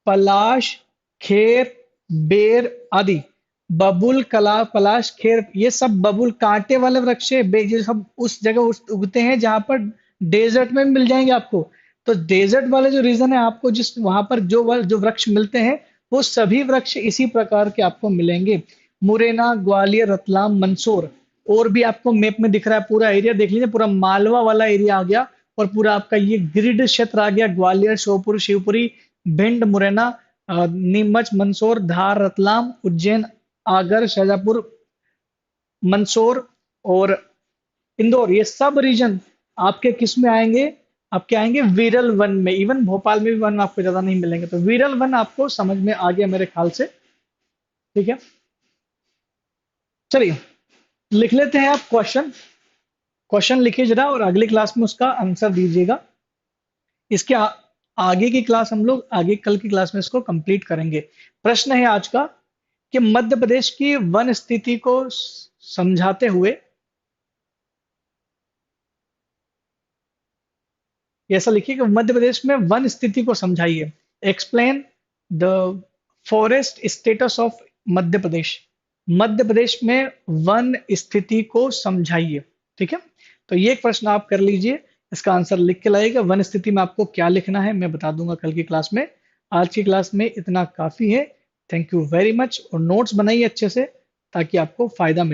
पलाश, खेर, बेर आदि। बबूल, कला, पलाश, खेर, ये सब बबूल कांटे वाले वृक्ष है। ये सब उस जगह उगते हैं जहां पर डेजर्ट में मिल जाएंगे आपको। तो डेजर्ट वाले जो रीजन है, आपको जिस वहां पर जो वृक्ष मिलते हैं वो सभी वृक्ष इसी प्रकार के आपको मिलेंगे। मुरैना, ग्वालियर, रतलाम, मंदसौर, और भी आपको मैप में दिख रहा है पूरा एरिया देख लीजिए, पूरा मालवा वाला एरिया आ गया, और पूरा आपका ये ग्रिड क्षेत्र आ गया, ग्वालियर, श्योपुर, शिवपुरी, भिंड, मुरैना, नीमच, मंदसौर, धार, रतलाम, उज्जैन, आगर, शाजापुर, मंदसौर और इंदौर, ये सब रीजन आपके किस में आएंगे? आपके आएंगे विरल वन में। इवन भोपाल में भी वन आपको ज्यादा नहीं मिलेंगे, तो विरल वन आपको समझ में आ गया मेरे ख्याल से। ठीक है, चलिए लिख लेते हैं आप क्वेश्चन। क्वेश्चन लिखिए जरा और अगली क्लास में उसका आंसर दीजिएगा। इसके आगे की क्लास हम लोग आगे कल की क्लास में इसको कंप्लीट करेंगे। प्रश्न है आज का कि मध्य प्रदेश की वन स्थिति को समझाते हुए, ऐसा लिखिए कि मध्य प्रदेश में वन स्थिति को समझाइए। Explain the forest status of Madhya Pradesh. Madhya Pradesh में वन स्थिति को समझाइए। ठीक है, तो ये एक प्रश्न आप कर लीजिए, इसका आंसर लिख के लाइएगा। वन स्थिति में आपको क्या लिखना है मैं बता दूंगा कल की क्लास में। आज की क्लास में इतना काफी है। थैंक यू वेरी मच, और नोट्स बनाइए अच्छे से ताकि आपको फायदा मिले।